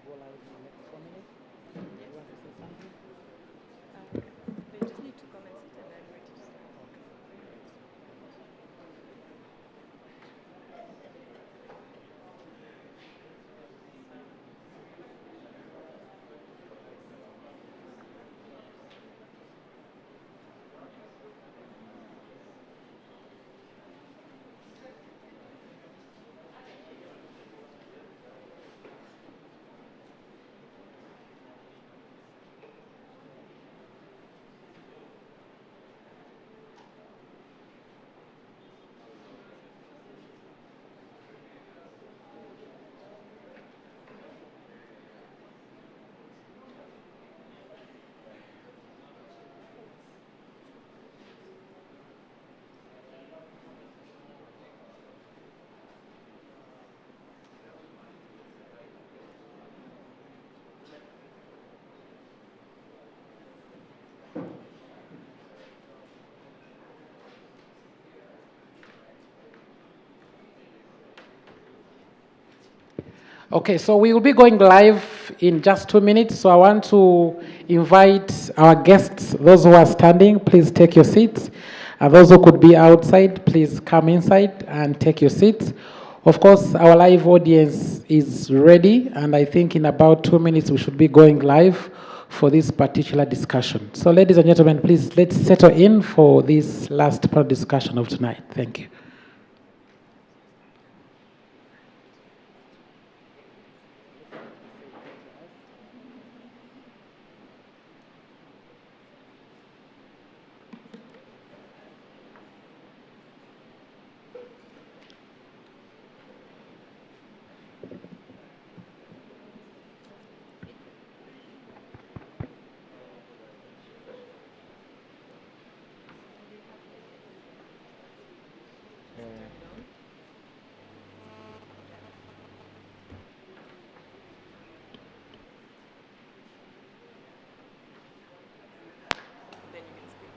go live in the next 4 minutes. Yes. You want to say something? They just need to comment it and I'm ready to start. Okay. Okay, so we will be going live in just 2 minutes. So I want to invite our guests, those who are standing, please take your seats. And those who could be outside, please come inside and take your seats. Of course, our live audience is ready, and I think in about 2 minutes we should be going live for this particular discussion. So, ladies and gentlemen, please let's settle in for this last part discussion of tonight. Thank you. Then you can speak.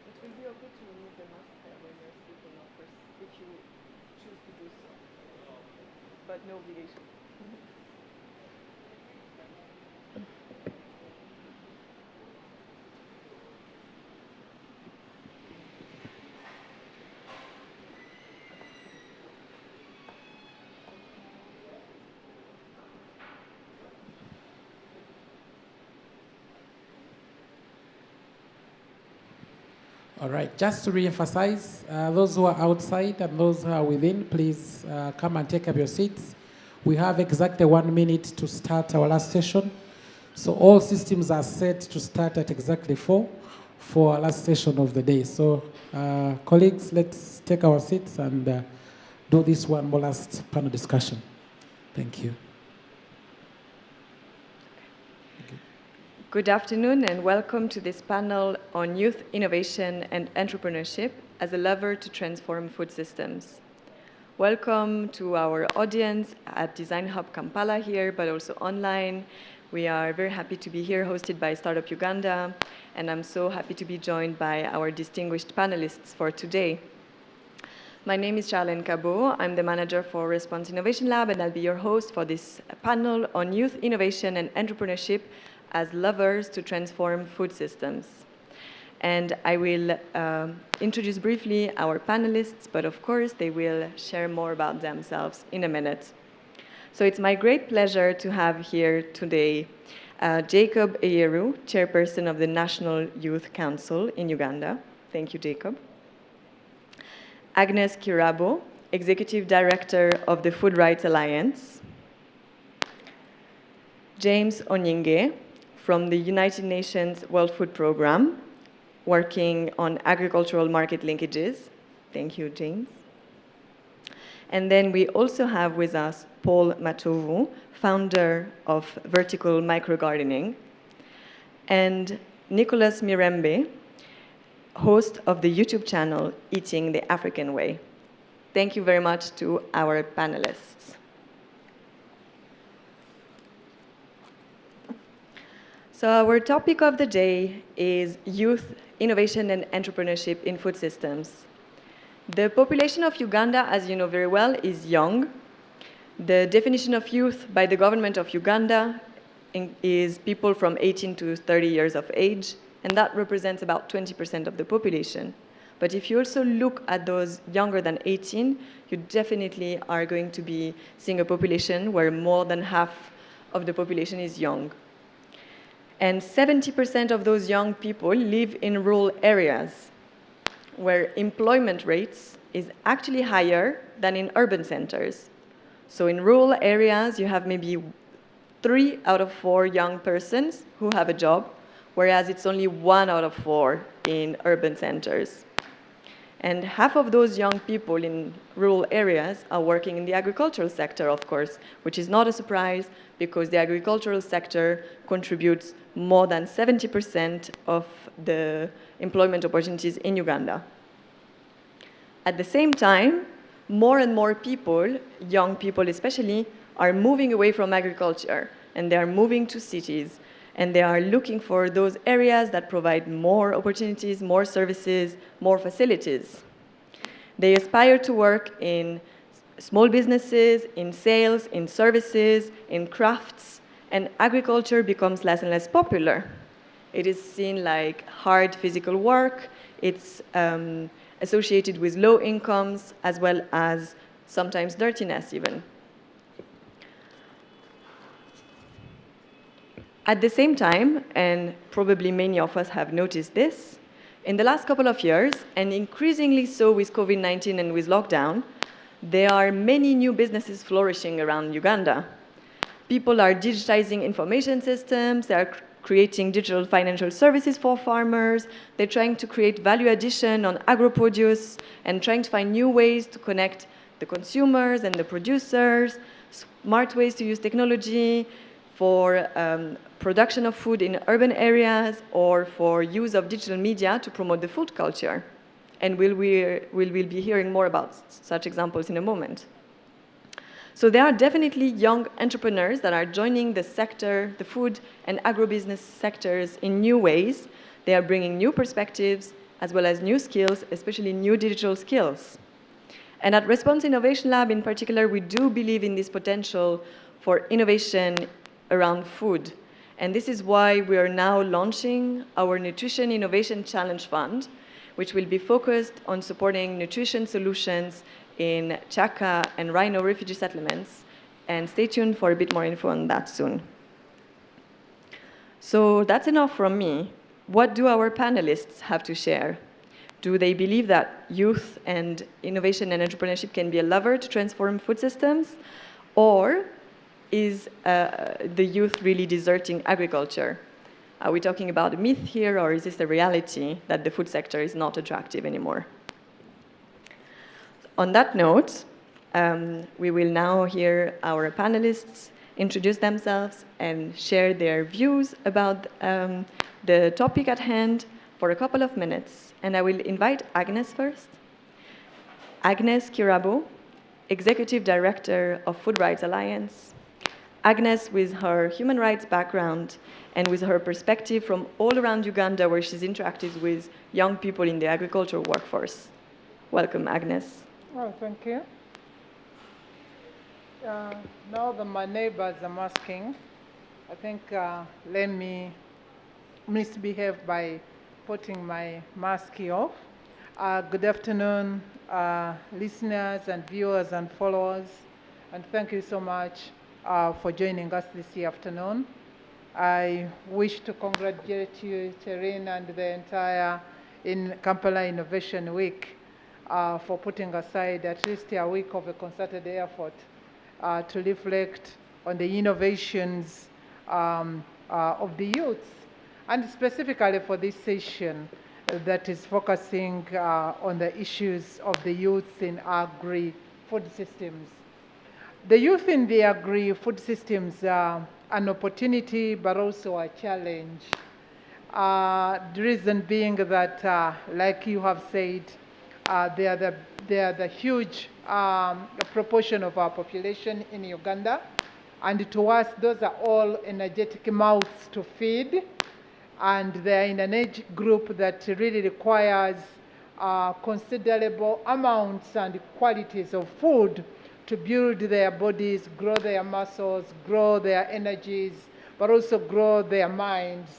It will be okay to remove the mask when you're speaking, of course, if you choose to do so. But no obligation. All right, just to re-emphasize, those who are outside and those who are within, please come and take up your seats. We have exactly 1 minute to start our last session. So all systems are set to start at exactly 4 for our last session of the day. So colleagues, let's take our seats and do this one more last panel discussion. Thank you. Thank you. Good afternoon and welcome to this panel on youth innovation and entrepreneurship as a lever to transform food systems. Welcome to our audience at Design Hub Kampala here, but also online. We are very happy to be here, hosted by Startup Uganda, and I'm so happy to be joined by our distinguished panelists for today. My name is Charlene Cabot. I'm the manager for Response Innovation Lab, and I'll be your host for this panel on youth innovation and entrepreneurship as levers to transform food systems. And I will introduce briefly our panelists, but of course they will share more about themselves in a minute. So it's my great pleasure to have here today Jacob Eyeru, chairperson of the National Youth Council in Uganda. Thank you, Jacob. Agnes Kirabo, executive director of the Food Rights Alliance. James Onyinge, from the United Nations World Food Programme, working on agricultural market linkages. Thank you, James. And then we also have with us Paul Matovu, founder of Vertical Microgardening, and Nicholas Mirembe, host of the YouTube channel Eating the African Way. Thank you very much to our panelists. So our topic of the day is youth innovation and entrepreneurship in food systems. The population of Uganda, as you know very well, is young. The definition of youth by the government of Uganda is people from 18 to 30 years of age, and that represents about 20% of the population. But if you also look at those younger than 18, you definitely are going to be seeing a population where more than half of the population is young. And 70% of those young people live in rural areas, where employment rates is actually higher than in urban centers. So in rural areas, you have maybe 3 out of 4 young persons who have a job, whereas it's only 1 out of 4 in urban centers. And half of those young people in rural areas are working in the agricultural sector, of course, which is not a surprise because the agricultural sector contributes more than 70% of the employment opportunities in Uganda. At the same time, more and more people, young people especially, are moving away from agriculture, and they are moving to cities, and they are looking for those areas that provide more opportunities, more services, more facilities. They aspire to work in small businesses, in sales, in services, in crafts, and agriculture becomes less and less popular. It is seen like hard physical work. It's associated with low incomes, as well as sometimes dirtiness even. At the same time, and probably many of us have noticed this, in the last couple of years, and increasingly so with COVID-19 and with lockdown, there are many new businesses flourishing around Uganda. People are digitizing information systems, they are creating digital financial services for farmers, they're trying to create value addition on agro-produce, and trying to find new ways to connect the consumers and the producers, smart ways to use technology, for production of food in urban areas, or for use of digital media to promote the food culture. And we'll be hearing more about such examples in a moment. So there are definitely young entrepreneurs that are joining the sector, the food and agribusiness sectors in new ways. They are bringing new perspectives, as well as new skills, especially new digital skills. And at Response Innovation Lab in particular, we do believe in this potential for innovation around food. And this is why we are now launching our Nutrition Innovation Challenge Fund, which will be focused on supporting nutrition solutions in Chaka and Rhino refugee settlements. And stay tuned for a bit more info on that soon. So that's enough from me. What do our panelists have to share? Do they believe that youth and innovation and entrepreneurship can be a lever to transform food systems? Or is the youth really deserting agriculture? Are we talking about a myth here, or is this a reality that the food sector is not attractive anymore? On that note, we will now hear our panelists introduce themselves and share their views about the topic at hand for a couple of minutes. And I will invite Agnes first. Agnes Kirabo, Executive Director of Food Rights Alliance. Agnes, with her human rights background and with her perspective from all around Uganda, where she's interacted with young people in the agricultural workforce. Welcome, Agnes. Oh, thank you. Now that my neighbors are asking, I think let me misbehave by putting my mask off. Good afternoon, listeners and viewers and followers, and thank you so much for joining us this afternoon. I wish to congratulate you, Terine, and the entire Kampala Innovation Week for putting aside at least a week of a concerted effort to reflect on the innovations of the youth, and specifically for this session that is focusing on the issues of the youth in agri-food systems. The youth in the agri-food systems are an opportunity but also a challenge. The reason being that, like you have said, they are the huge proportion of our population in Uganda, and to us those are all energetic mouths to feed, and they are in an age group that really requires considerable amounts and qualities of food to build their bodies, grow their muscles, grow their energies, but also grow their minds.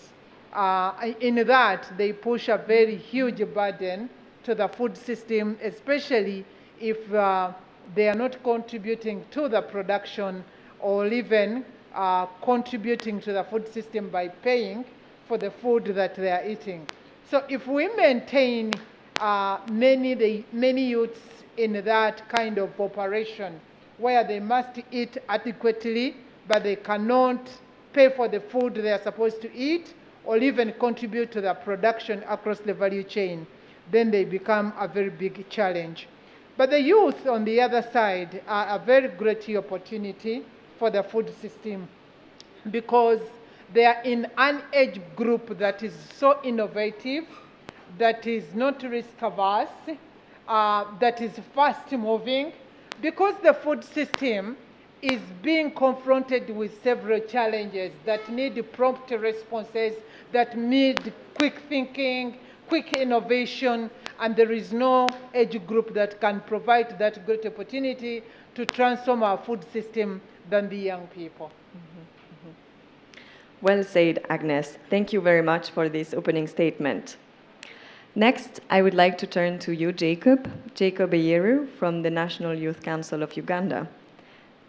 In that, they push a very huge burden to the food system, especially if they are not contributing to the production or even contributing to the food system by paying for the food that they are eating. So if we maintain many youths in that kind of operation where they must eat adequately, but they cannot pay for the food they are supposed to eat or even contribute to the production across the value chain, then they become a very big challenge. But the youth, on the other side, are a very great opportunity for the food system because they are in an age group that is so innovative, that is not risk-averse, that is fast-moving, because the food system is being confronted with several challenges that need prompt responses, that need quick thinking, quick innovation, and there is no age group that can provide that great opportunity to transform our food system than the young people. Well said, Agnes. Thank you very much for this opening statement. Next, I would like to turn to you, Jacob Eyeru from the National Youth Council of Uganda.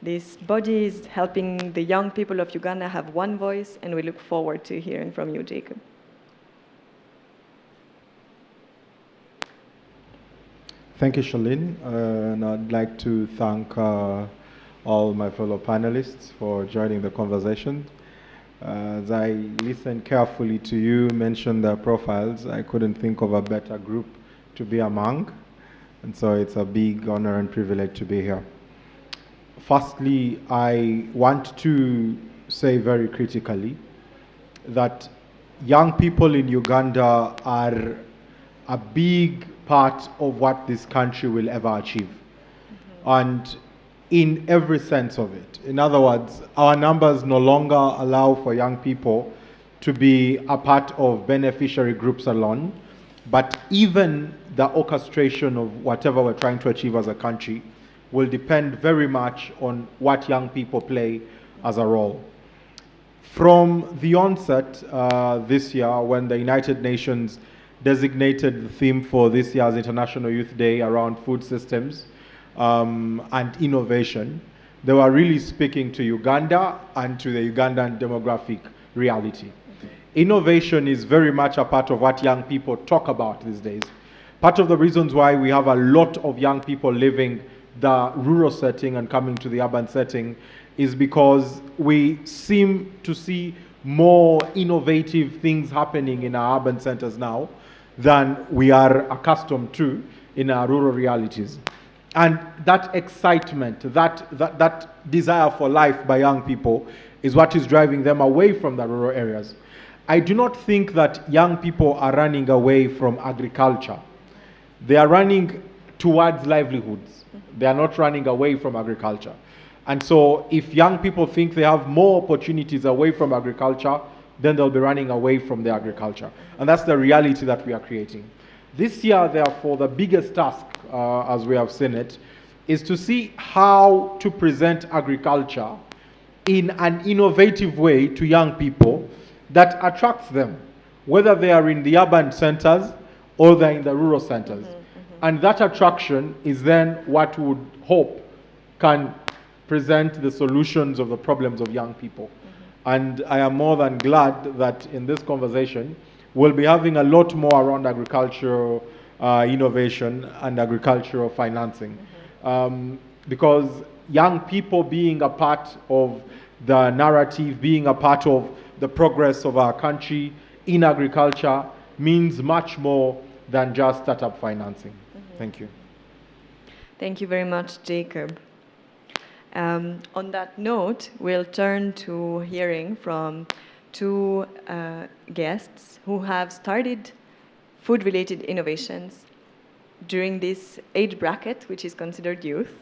This body is helping the young people of Uganda have one voice, and we look forward to hearing from you, Jacob. Thank you, Charlene. And I'd like to thank all my fellow panelists for joining the conversation. As I listened carefully to you mention their profiles, I couldn't think of a better group to be among. And so it's a big honor and privilege to be here. Firstly, I want to say very critically that young people in Uganda are a big part of what this country will ever achieve. And in every sense of it. In other words, our numbers no longer allow for young people to be a part of beneficiary groups alone, but even the orchestration of whatever we're trying to achieve as a country will depend very much on what young people play as a role. From the onset this year, when the United Nations designated the theme for this year's International Youth Day around food systems and innovation, they were really speaking to Uganda and to the Ugandan demographic reality. Innovation is very much a part of what young people talk about these days. Part of the reasons why we have a lot of young people leaving the rural setting and coming to the urban setting is because we seem to see more innovative things happening in our urban centers now than we are accustomed to in our rural realities. And that excitement, that desire for life by young people is what is driving them away from the rural areas. I do not think that young people are running away from agriculture. They are running towards livelihoods. They are not running away from agriculture. And so if young people think they have more opportunities away from agriculture, then they'll be running away from the agriculture. And that's the reality that we are creating. This year, therefore, the biggest task, as we have seen it, is to see how to present agriculture in an innovative way to young people that attracts them, whether they are in the urban centers or they're in the rural centers. And that attraction is then what we would hope can present the solutions of the problems of young people. And I am more than glad that in this conversation, we'll be having a lot more around agricultural innovation and agricultural financing. Because young people being a part of the narrative, being a part of the progress of our country in agriculture means much more than just startup financing. Thank you. Thank you very much, Jacob. On that note, we'll turn to hearing from two guests who have started food-related innovations during this age bracket, which is considered youth.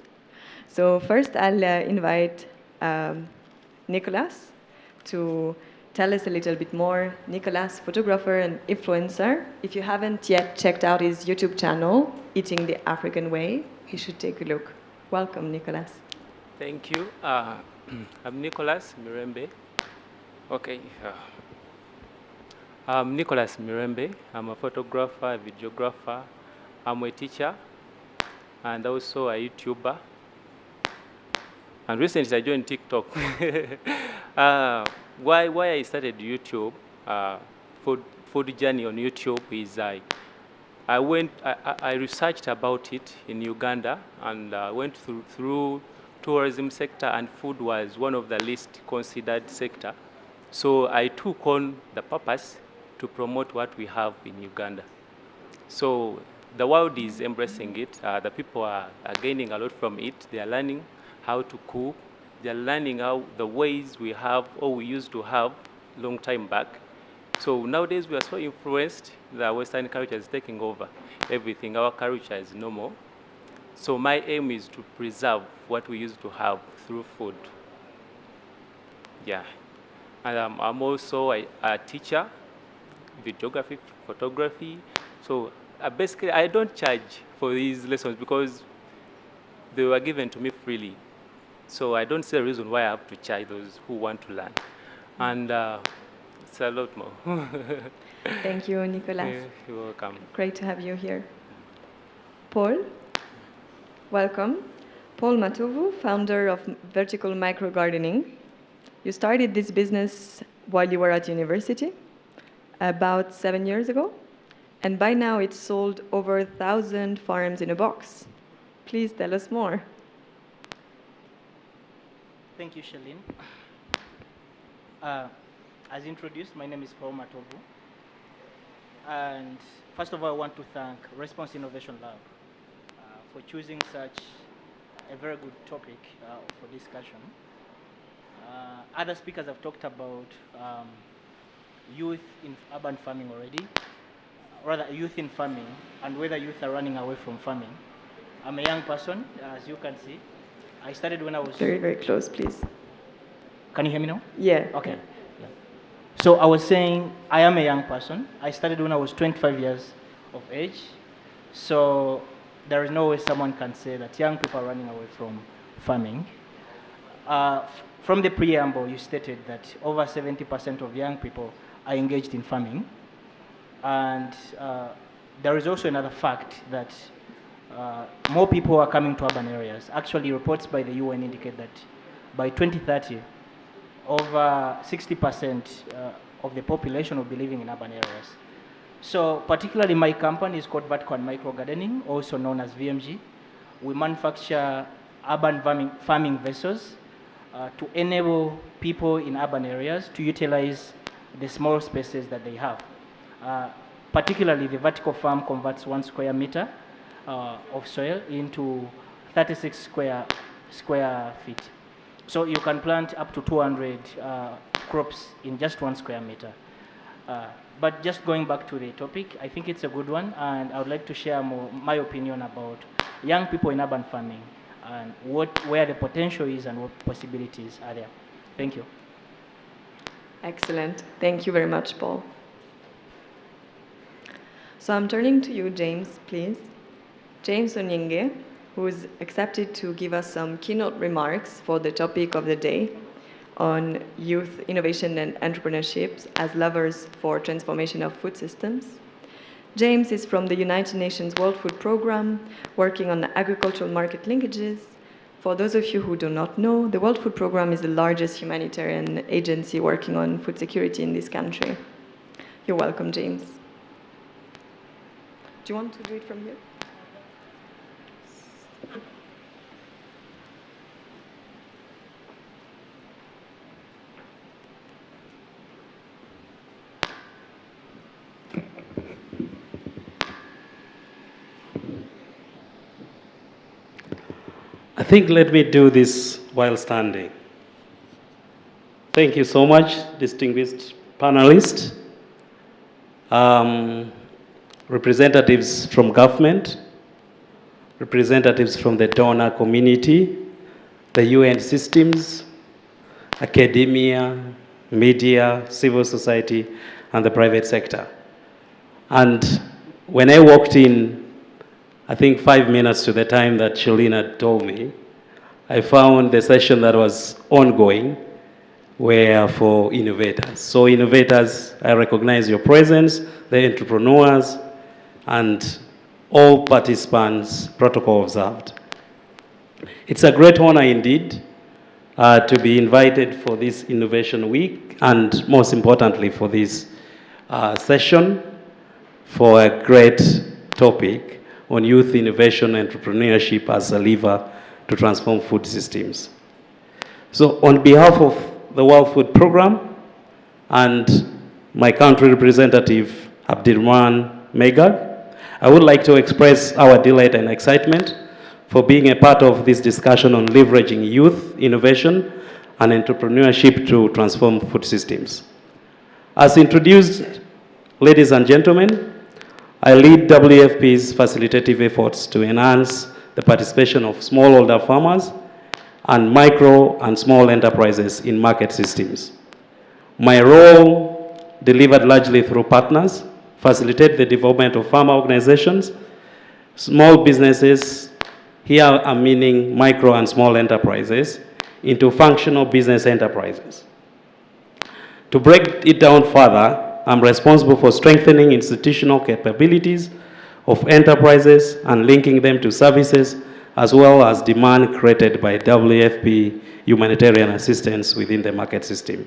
So first, I'll invite Nicolas to tell us a little bit more. Nicolas, photographer and influencer. If you haven't yet checked out his YouTube channel, Eating the African Way, you should take a look. Welcome, Nicolas. Thank you. I'm Nicolas Mirembe. Okay. I'm Nicolas Mirembe. I'm a photographer, a videographer. I'm a teacher and also a YouTuber. And recently I joined TikTok. Why I started YouTube, food journey on YouTube is I researched about it in Uganda and went through tourism sector, and food was one of the least considered sector. So I took on the purpose to promote what we have in Uganda. So the world is embracing it. The people are gaining a lot from it. They are learning how to cook. They are learning how the ways we have or we used to have long time back. So nowadays we are so influenced, the Western culture is taking over everything. Our culture is normal. So my aim is to preserve what we used to have through food. Yeah. And I'm also a teacher, videography, photography. So basically I don't charge for these lessons because they were given to me freely. So I don't see a reason why I have to charge those who want to learn. And it's a lot more. Thank you, Nicolas. Yeah, you're welcome. Great to have you here. Paul, welcome. Paul Matovu, founder of Vertical Micro Gardening. You started this business while you were at university, about 7 years ago, and by now it's sold over 1,000 farms in a box. Please tell us more. Thank you, Shalene. As introduced, my name is Paul Matovu. And first of all, I want to thank Response Innovation Lab for choosing such a very good topic for discussion. Other speakers have talked about youth in urban farming already, rather youth in farming, and whether youth are running away from farming. I'm a young person, as you can see. I started when I was... Very, very close, please. Can you hear me now? Yeah. Okay. Yeah. So I was saying I am a young person. I started when I was 25 years of age. So there is no way someone can say that young people are running away from farming. From the preamble, you stated that over 70% of young people are engaged in farming. And there is also another fact that more people are coming to urban areas. Actually, reports by the UN indicate that by 2030, over 60% of the population will be living in urban areas. So particularly my company is called Vertical and Micro Gardening, also known as VMG. We manufacture urban farming vessels to enable people in urban areas to utilize the small spaces that they have. Particularly the vertical farm converts 1 square meter of soil into 36 square feet. So you can plant up to 200 crops in just 1 square meter. But just going back to the topic, I think it's a good one, and I would like to share my opinion about young people in urban farming and where the potential is and what possibilities are there. Thank you. Excellent. Thank you very much, Paul. So I'm turning to you, James, please. James Onyenge, who's accepted to give us some keynote remarks for the topic of the day on youth innovation and entrepreneurship as levers for transformation of food systems. James is from the United Nations World Food Programme, working on agricultural market linkages. For those of you who do not know, the World Food Programme is the largest humanitarian agency working on food security in this country. You're welcome, James. Do you want to do it from here? I think let me do this while standing. Thank you so much, distinguished panelists, representatives from government, representatives from the donor community, the UN systems, academia, media, civil society, and the private sector. And when I walked in, I think 5 minutes to the time that Shalina told me, I found the session that was ongoing were for innovators. So innovators, I recognize your presence, the entrepreneurs, and all participants, protocol observed. It's a great honor indeed to be invited for this Innovation Week, and most importantly for this session for a great topic on youth innovation and entrepreneurship as a lever to transform food systems. So on behalf of the World Food Programme and my country representative, Abdirman Megag, I would like to express our delight and excitement for being a part of this discussion on leveraging youth innovation and entrepreneurship to transform food systems. As introduced, ladies and gentlemen, I lead WFP's facilitative efforts to enhance the participation of smallholder farmers and micro and small enterprises in market systems. My role, delivered largely through partners, facilitate the development of farmer organizations, small businesses, here I'm meaning micro and small enterprises, into functional business enterprises. To break it down further, I'm responsible for strengthening institutional capabilities of enterprises and linking them to services, as well as demand created by WFP humanitarian assistance within the market system.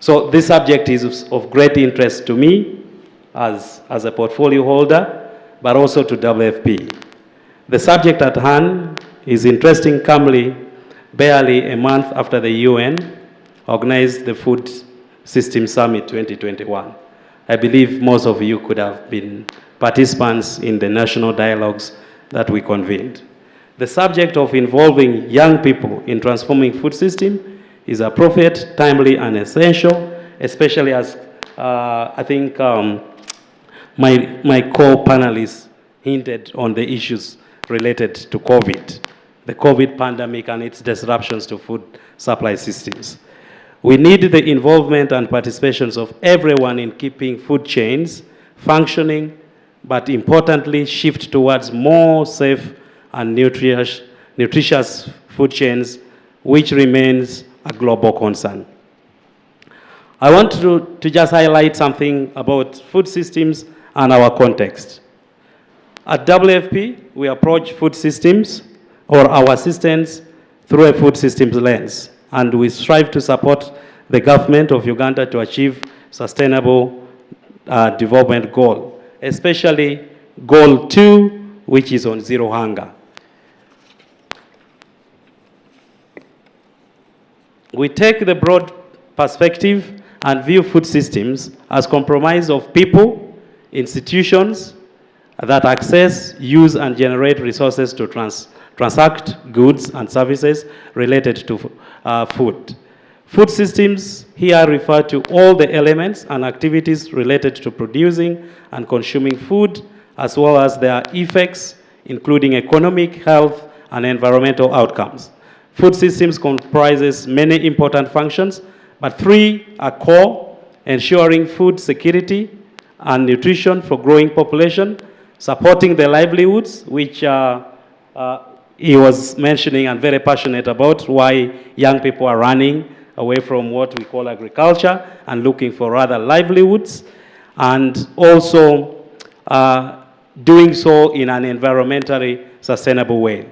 So this subject is of great interest to me as a portfolio holder, but also to WFP. The subject at hand is interesting, calmly, barely a month after the UN organized the Food System Summit 2021. I believe most of you could have been participants in the national dialogues that we convened. The subject of involving young people in transforming food system is appropriate, timely, and essential, especially as I think my co-panelists hinted on the issues related to COVID, the COVID pandemic and its disruptions to food supply systems. We need the involvement and participations of everyone in keeping food chains functioning, but importantly, shift towards more safe and nutritious food chains, which remains a global concern. I want to just highlight something about food systems and our context. At WFP, we approach food systems or our systems through a food systems lens, and we strive to support the government of Uganda to achieve sustainable development goal, especially goal 2, which is on zero hunger. We take the broad perspective and view food systems as comprised of people, institutions that access, use, and generate resources to transact goods and services related to food. Food systems here refer to all the elements and activities related to producing and consuming food, as well as their effects, including economic, health, and environmental outcomes. Food systems comprises many important functions, but three are core: ensuring food security and nutrition for growing population, supporting the livelihoods, which he was mentioning and very passionate about, why young people are running away from what we call agriculture and looking for other livelihoods, and also doing so in an environmentally sustainable way.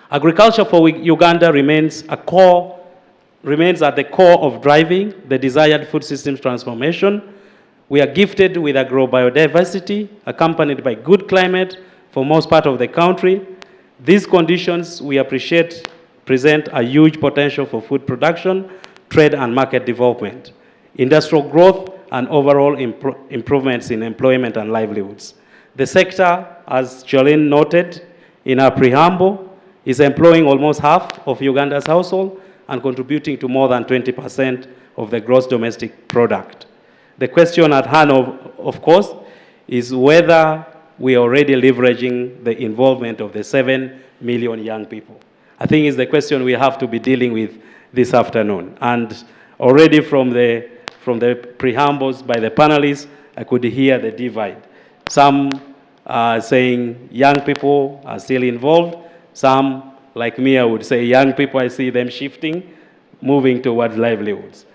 Agriculture for Uganda remains at the core of driving the desired food systems transformation. We are gifted with agrobiodiversity, accompanied by good climate for most part of the country. These conditions, we appreciate, present a huge potential for food production, trade and market development, industrial growth, and overall improvements in employment and livelihoods. The sector, as Jolene noted in her preamble, is employing almost half of Uganda's household and contributing to more than 20% of the gross domestic product. The question at hand, of course, is whether we are already leveraging the involvement of the 7 million young people. I think it's the question we have to be dealing with this afternoon. And already from the preambles by the panelists, I could hear the divide. Some are saying young people are still involved. Some, like me, I would say young people, I see them shifting, moving towards livelihoods,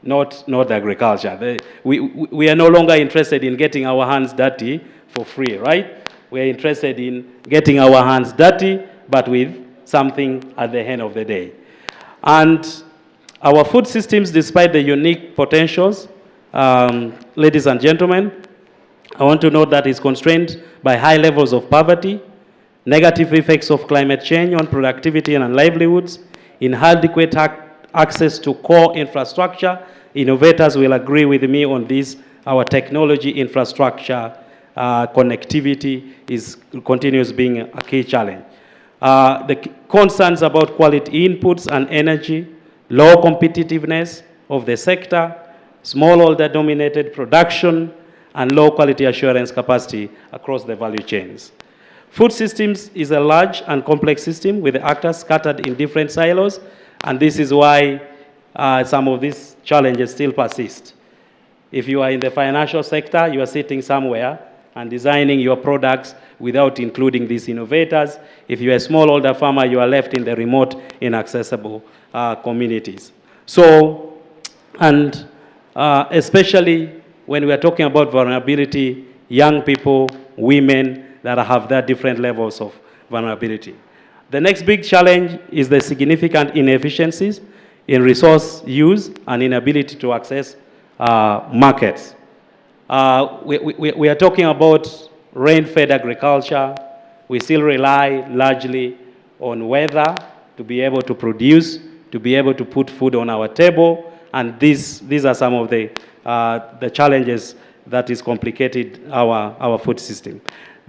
not agriculture. We are no longer interested in getting our hands dirty for free, right? We are interested in getting our hands dirty, but with something at the end of the day. And our food systems, despite the unique potentials, ladies and gentlemen, I want to note that it's constrained by high levels of poverty, negative effects of climate change on productivity and livelihoods, inadequate access to core infrastructure. Innovators will agree with me on this. Our technology infrastructure connectivity continues being a key challenge. The concerns about quality inputs and energy, low competitiveness of the sector, smallholder-dominated production, and low quality assurance capacity across the value chains. Food systems is a large and complex system with the actors scattered in different silos, and this is why some of these challenges still persist. If you are in the financial sector, you are sitting somewhere and designing your products without including these innovators. If you're a smallholder farmer, you are left in the remote, inaccessible communities. So, and especially when we are talking about vulnerability, young people, women, that have their different levels of vulnerability. The next big challenge is the significant inefficiencies in resource use and inability to access markets. We are talking about rain-fed agriculture. We still rely largely on weather to be able to produce, to be able to put food on our table, and these are some of the challenges that is complicated our food system.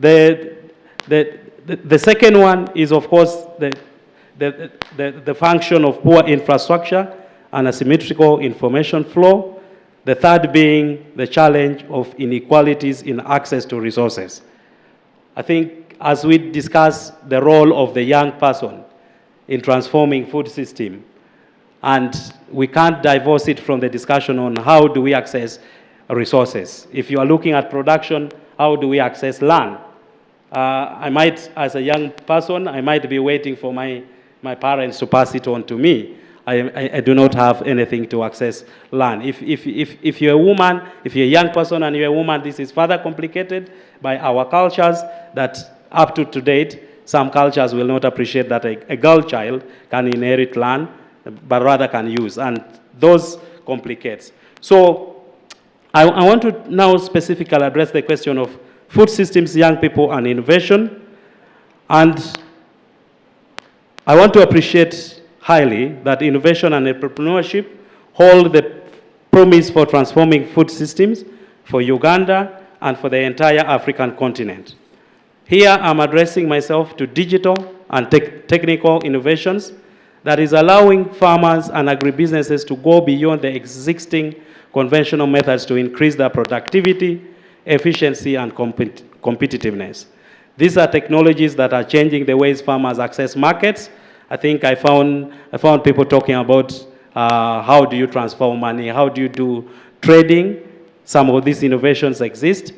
The second one is, of course, the function of poor infrastructure and asymmetrical information flow. The third being the challenge of inequalities in access to resources. I think as we discuss the role of the young person in transforming food system, and we can't divorce it from the discussion on how do we access resources. If you are looking at production, how do we access land? I might, as a young person, I might be waiting for my parents to pass it on to me. I do not have anything to access land. If you're a woman, if you're a young person and you're a woman, this is further complicated by our cultures that up to date, some cultures will not appreciate that a girl child can inherit land, but rather can use, and those complicates. So I want to now specifically address the question of food systems, young people, and innovation. And I want to appreciate highly that innovation and entrepreneurship hold the promise for transforming food systems for Uganda and for the entire African continent. Here I'm addressing myself to digital, and technical innovations that is allowing farmers and agribusinesses to go beyond the existing conventional methods to increase their productivity, efficiency, and competitiveness. These are technologies that are changing the ways farmers access markets. I think I found people talking about how do you transfer money, how do you do trading. Some of these innovations exist.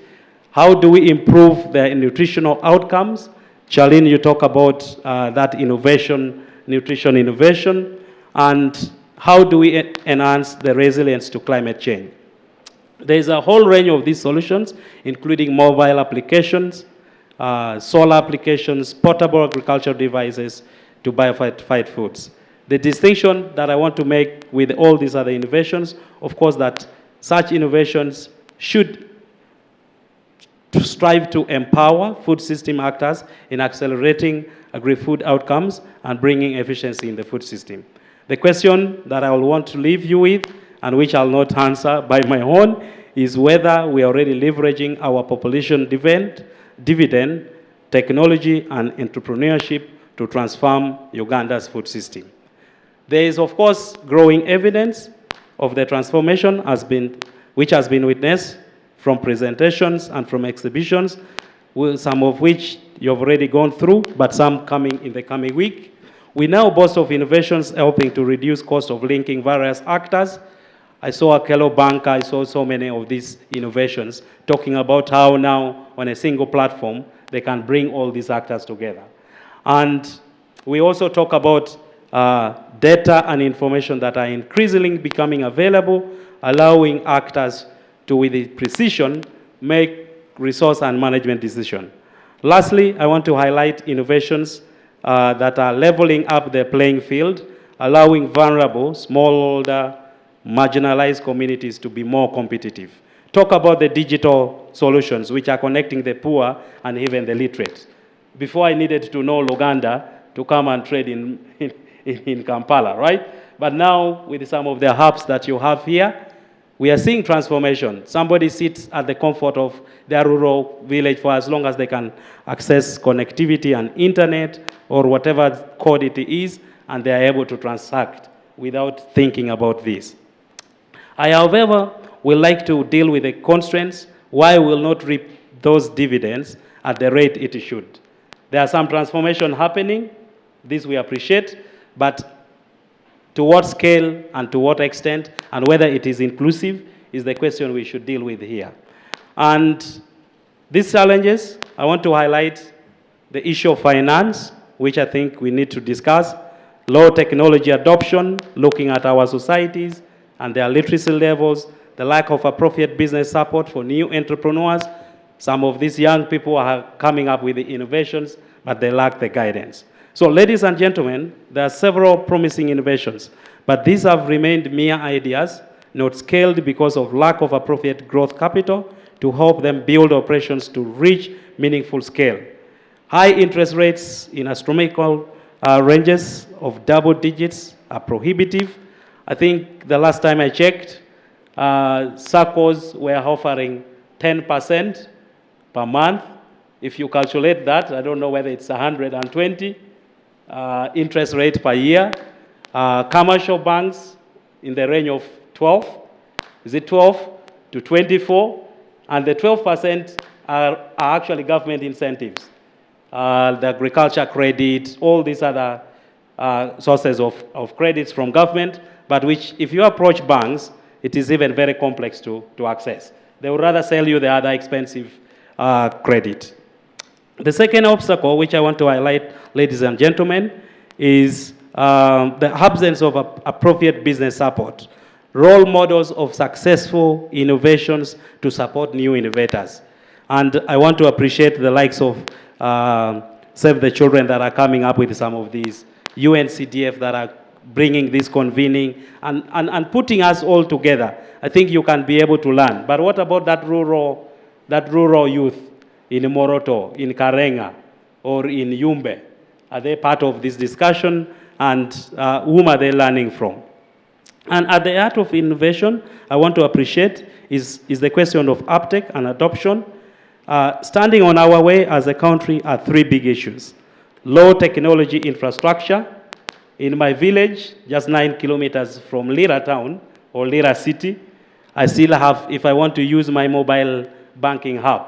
How do we improve the nutritional outcomes? Charlene, you talk about that innovation, nutrition innovation, and how do we enhance the resilience to climate change? There is a whole range of these solutions, including mobile applications, solar applications, portable agricultural devices to biofide foods. The distinction that I want to make with all these other innovations, of course, that such innovations should strive to empower food system actors in accelerating agri-food outcomes and bringing efficiency in the food system. The question that I will want to leave you with, and which I'll not answer by my own, is whether we are already leveraging our population dividend, technology, and entrepreneurship to transform Uganda's food system. There is, of course, growing evidence of the transformation which has been witnessed from presentations and from exhibitions, some of which you've already gone through, but some coming in the coming week. We now boast of innovations helping to reduce cost of linking various actors. I saw a Kelo Bank, I saw so many of these innovations talking about how now on a single platform they can bring all these actors together. And we also talk about data and information that are increasingly becoming available, allowing actors to, with precision, make resource and management decisions. Lastly, I want to highlight innovations that are leveling up the playing field, allowing vulnerable, smallholder, marginalized communities to be more competitive. Talk about the digital solutions which are connecting the poor and even the literate. Before I needed to know Luganda to come and trade in Kampala, right? But now with some of the hubs that you have here, we are seeing transformation. Somebody sits at the comfort of their rural village for as long as they can access connectivity and internet or whatever code it is, and they are able to transact without thinking about this. I, however, would like to deal with the constraints why we will not reap those dividends at the rate it should. There are some transformation happening, this we appreciate, but to what scale and to what extent and whether it is inclusive is the question we should deal with here. And these challenges, I want to highlight the issue of finance, which I think we need to discuss, low technology adoption, looking at our societies and their literacy levels, the lack of appropriate business support for new entrepreneurs. Some of these young people are coming up with the innovations, but they lack the guidance. So, ladies and gentlemen, there are several promising innovations, but these have remained mere ideas, not scaled because of lack of appropriate growth capital to help them build operations to reach meaningful scale. High interest rates in astronomical ranges of double digits are prohibitive. I think the last time I checked, SACCOs were offering 10% per month. If you calculate that, I don't know whether it's 120 interest rate per year. Commercial banks in the range of 12, is it 12 to 24? And the 12% are actually government incentives. The agriculture credit, all these other sources of credits from government, but which, if you approach banks, it is even very complex to access. They would rather sell you the other expensive credit. The second obstacle, which I want to highlight, ladies and gentlemen, is the absence of appropriate business support. Role models of successful innovations to support new innovators. And I want to appreciate the likes of Save the Children that are coming up with some of these, UNCDF that are bringing this convening and putting us all together. I think you can be able to learn. But what about that rural youth in Moroto, in Karenga, or in Yumbe? Are they part of this discussion? And whom are they learning from? And at the heart of innovation, I want to appreciate is the question of uptake and adoption. Standing on our way as a country are three big issues. low technology infrastructure. In my village, just 9 kilometers from Lira town or Lira city, I still have, if I want to use my mobile banking hub,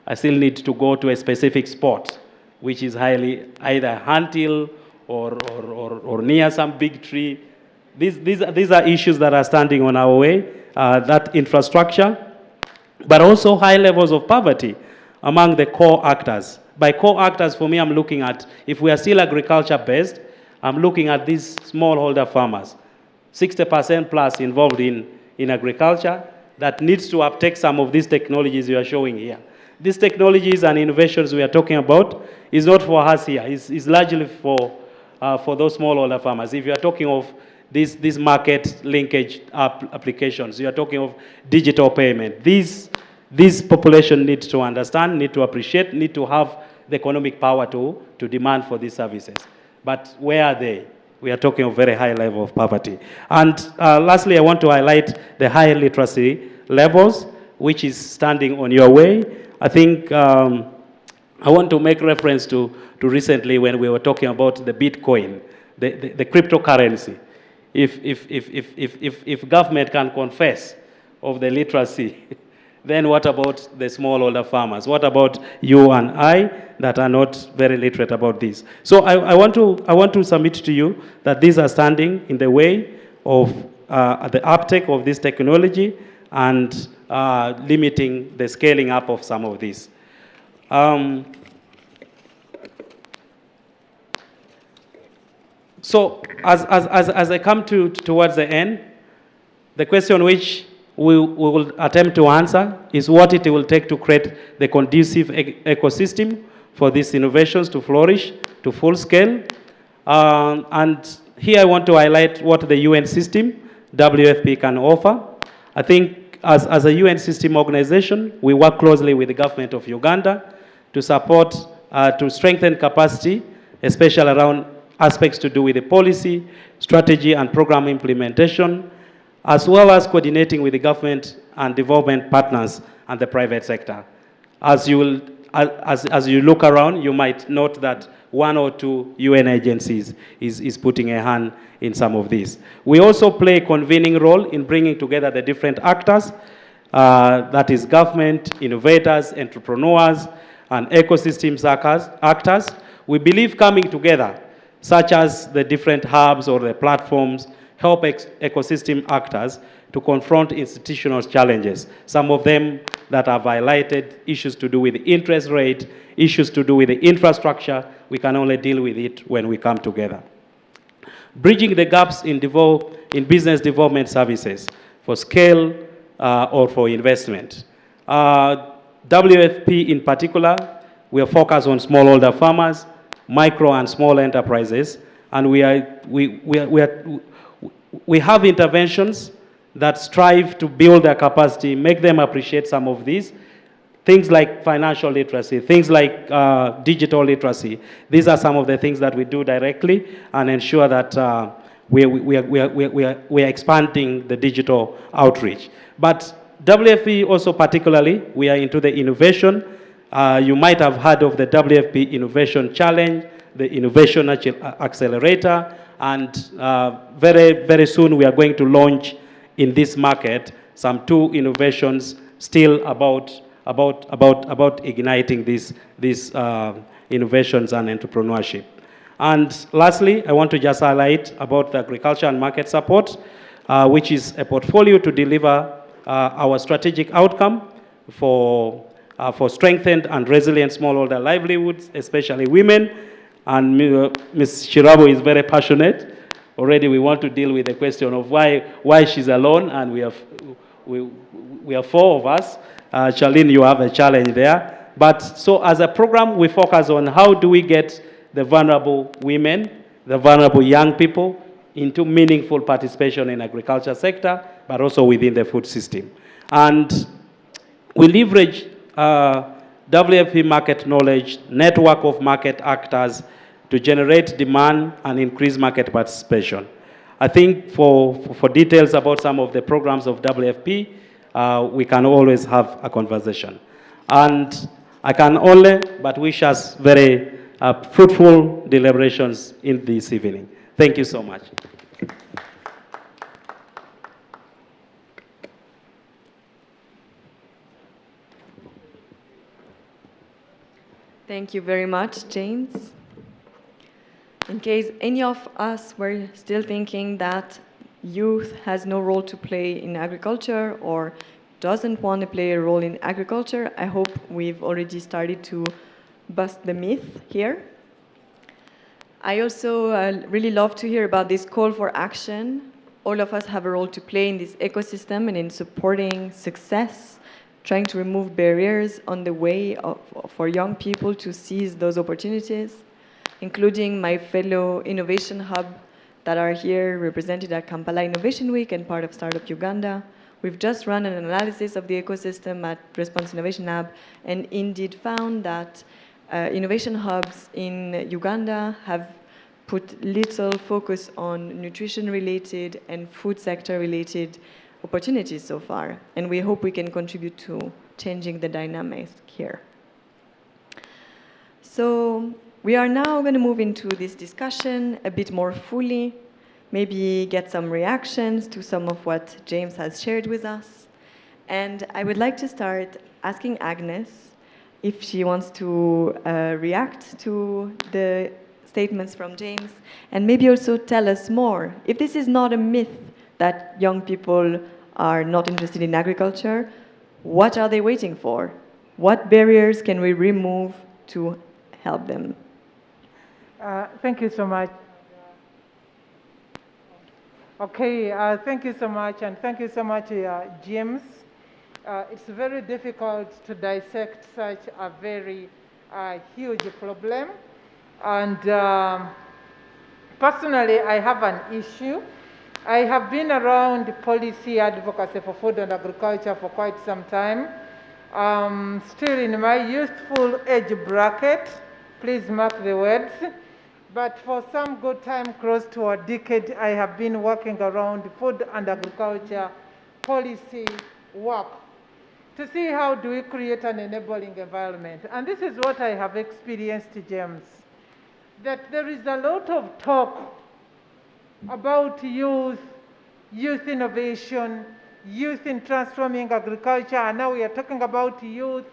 I still need to go to a specific spot, which is highly either Hunthill or near some big tree. These are issues that are standing on our way, that infrastructure, but also high levels of poverty among the core actors. By core actors, for me, I'm looking at, if we are still agriculture-based, I'm looking at these smallholder farmers, 60% plus involved in agriculture, that needs to uptake some of these technologies you are showing here. These technologies and innovations we are talking about is not for us here. It's largely for those smallholder farmers. If you are talking of these market linkage applications, you are talking of digital payment. This population needs to understand, need to appreciate, need to have the economic power to demand for these services. But where are they? We are talking of very high level of poverty. And lastly, I want to highlight the high literacy levels, which is standing on your way. I think I want to make reference to recently when we were talking about the Bitcoin, the cryptocurrency. If government can confess of the literacy, then what about the smallholder farmers? What about you and I that are not very literate about this? So I want to submit to you that these are standing in the way of the uptake of this technology and limiting the scaling up of some of these. So as I come towards the end, the question which we will attempt to answer is what it will take to create the conducive ecosystem for these innovations to flourish to full scale. And here I want to highlight what the UN system, WFP, can offer. I think as a UN system organization, we work closely with the government of Uganda to support, to strengthen capacity, especially around aspects to do with the policy, strategy, and program implementation, as well as coordinating with the government and development partners and the private sector. As you look around, you might note that 1 or 2 UN agencies is putting a hand in some of these. We also play a convening role in bringing together the different actors, that is government, innovators, entrepreneurs, and ecosystems actors. We believe coming together, such as the different hubs or the platforms, help ecosystem actors to confront institutional challenges. Some of them that have highlighted issues to do with the interest rate, issues to do with the infrastructure. We can only deal with it when we come together. Bridging the gaps in business development services for scale or for investment. WFP in particular, we are focused on smallholder farmers, micro and small enterprises, and we have interventions that strive to build their capacity, make them appreciate some of these. Things like financial literacy, things like digital literacy. These are some of the things that we do directly and ensure that we are expanding the digital outreach. But WFP also particularly, we are into the innovation. You might have heard of the WFP Innovation Challenge, the Innovation Accelerator, and very, very soon we are going to launch in this market some 2 innovations still about igniting these innovations and entrepreneurship. And lastly, I want to just highlight about the agriculture and market support, which is a portfolio to deliver our strategic outcome for strengthened and resilient smallholder livelihoods, especially women. And Ms. Shirabo is very passionate. Already we want to deal with the question of why she's alone, and we are 4 of us. Charlene, you have a challenge there. But so as a program, we focus on how do we get the vulnerable women, the vulnerable young people into meaningful participation in agriculture sector, but also within the food system. And we leverage WFP market knowledge, network of market actors to generate demand and increase market participation. I think for details about some of the programs of WFP, we can always have a conversation. And I can only but wish us very fruitful deliberations in this evening. Thank you so much. Thank you very much, James. In case any of us were still thinking that youth has no role to play in agriculture or doesn't want to play a role in agriculture, I hope we've already started to bust the myth here. I also really love to hear about this call for action. All of us have a role to play in this ecosystem and in supporting success, trying to remove barriers on the way for young people to seize those opportunities, including my fellow Innovation Hub that are here represented at Kampala Innovation Week and part of Startup Uganda. We've just run an analysis of the ecosystem at Response Innovation Lab and indeed found that innovation hubs in Uganda have put little focus on nutrition-related and food sector-related opportunities so far, and we hope we can contribute to changing the dynamics here. So we are now going to move into this discussion a bit more fully, maybe get some reactions to some of what James has shared with us. And I would like to start asking Agnes if she wants to react to the statements from James, and maybe also tell us more. If this is not a myth that young people are not interested in agriculture, what are they waiting for? What barriers can we remove to help them? Thank you so much. Okay, thank you so much, and thank you so much, James. It's very difficult to dissect such a very huge problem. And personally, I have an issue. I have been around policy advocacy for food and agriculture for quite some time. Still in my youthful age bracket, please mark the words. But for some good time, close to a decade, I have been working around food and agriculture policy work to see how do we create an enabling environment. And this is what I have experienced, James, that there is a lot of talk about youth innovation, youth in transforming agriculture, and now we are talking about youth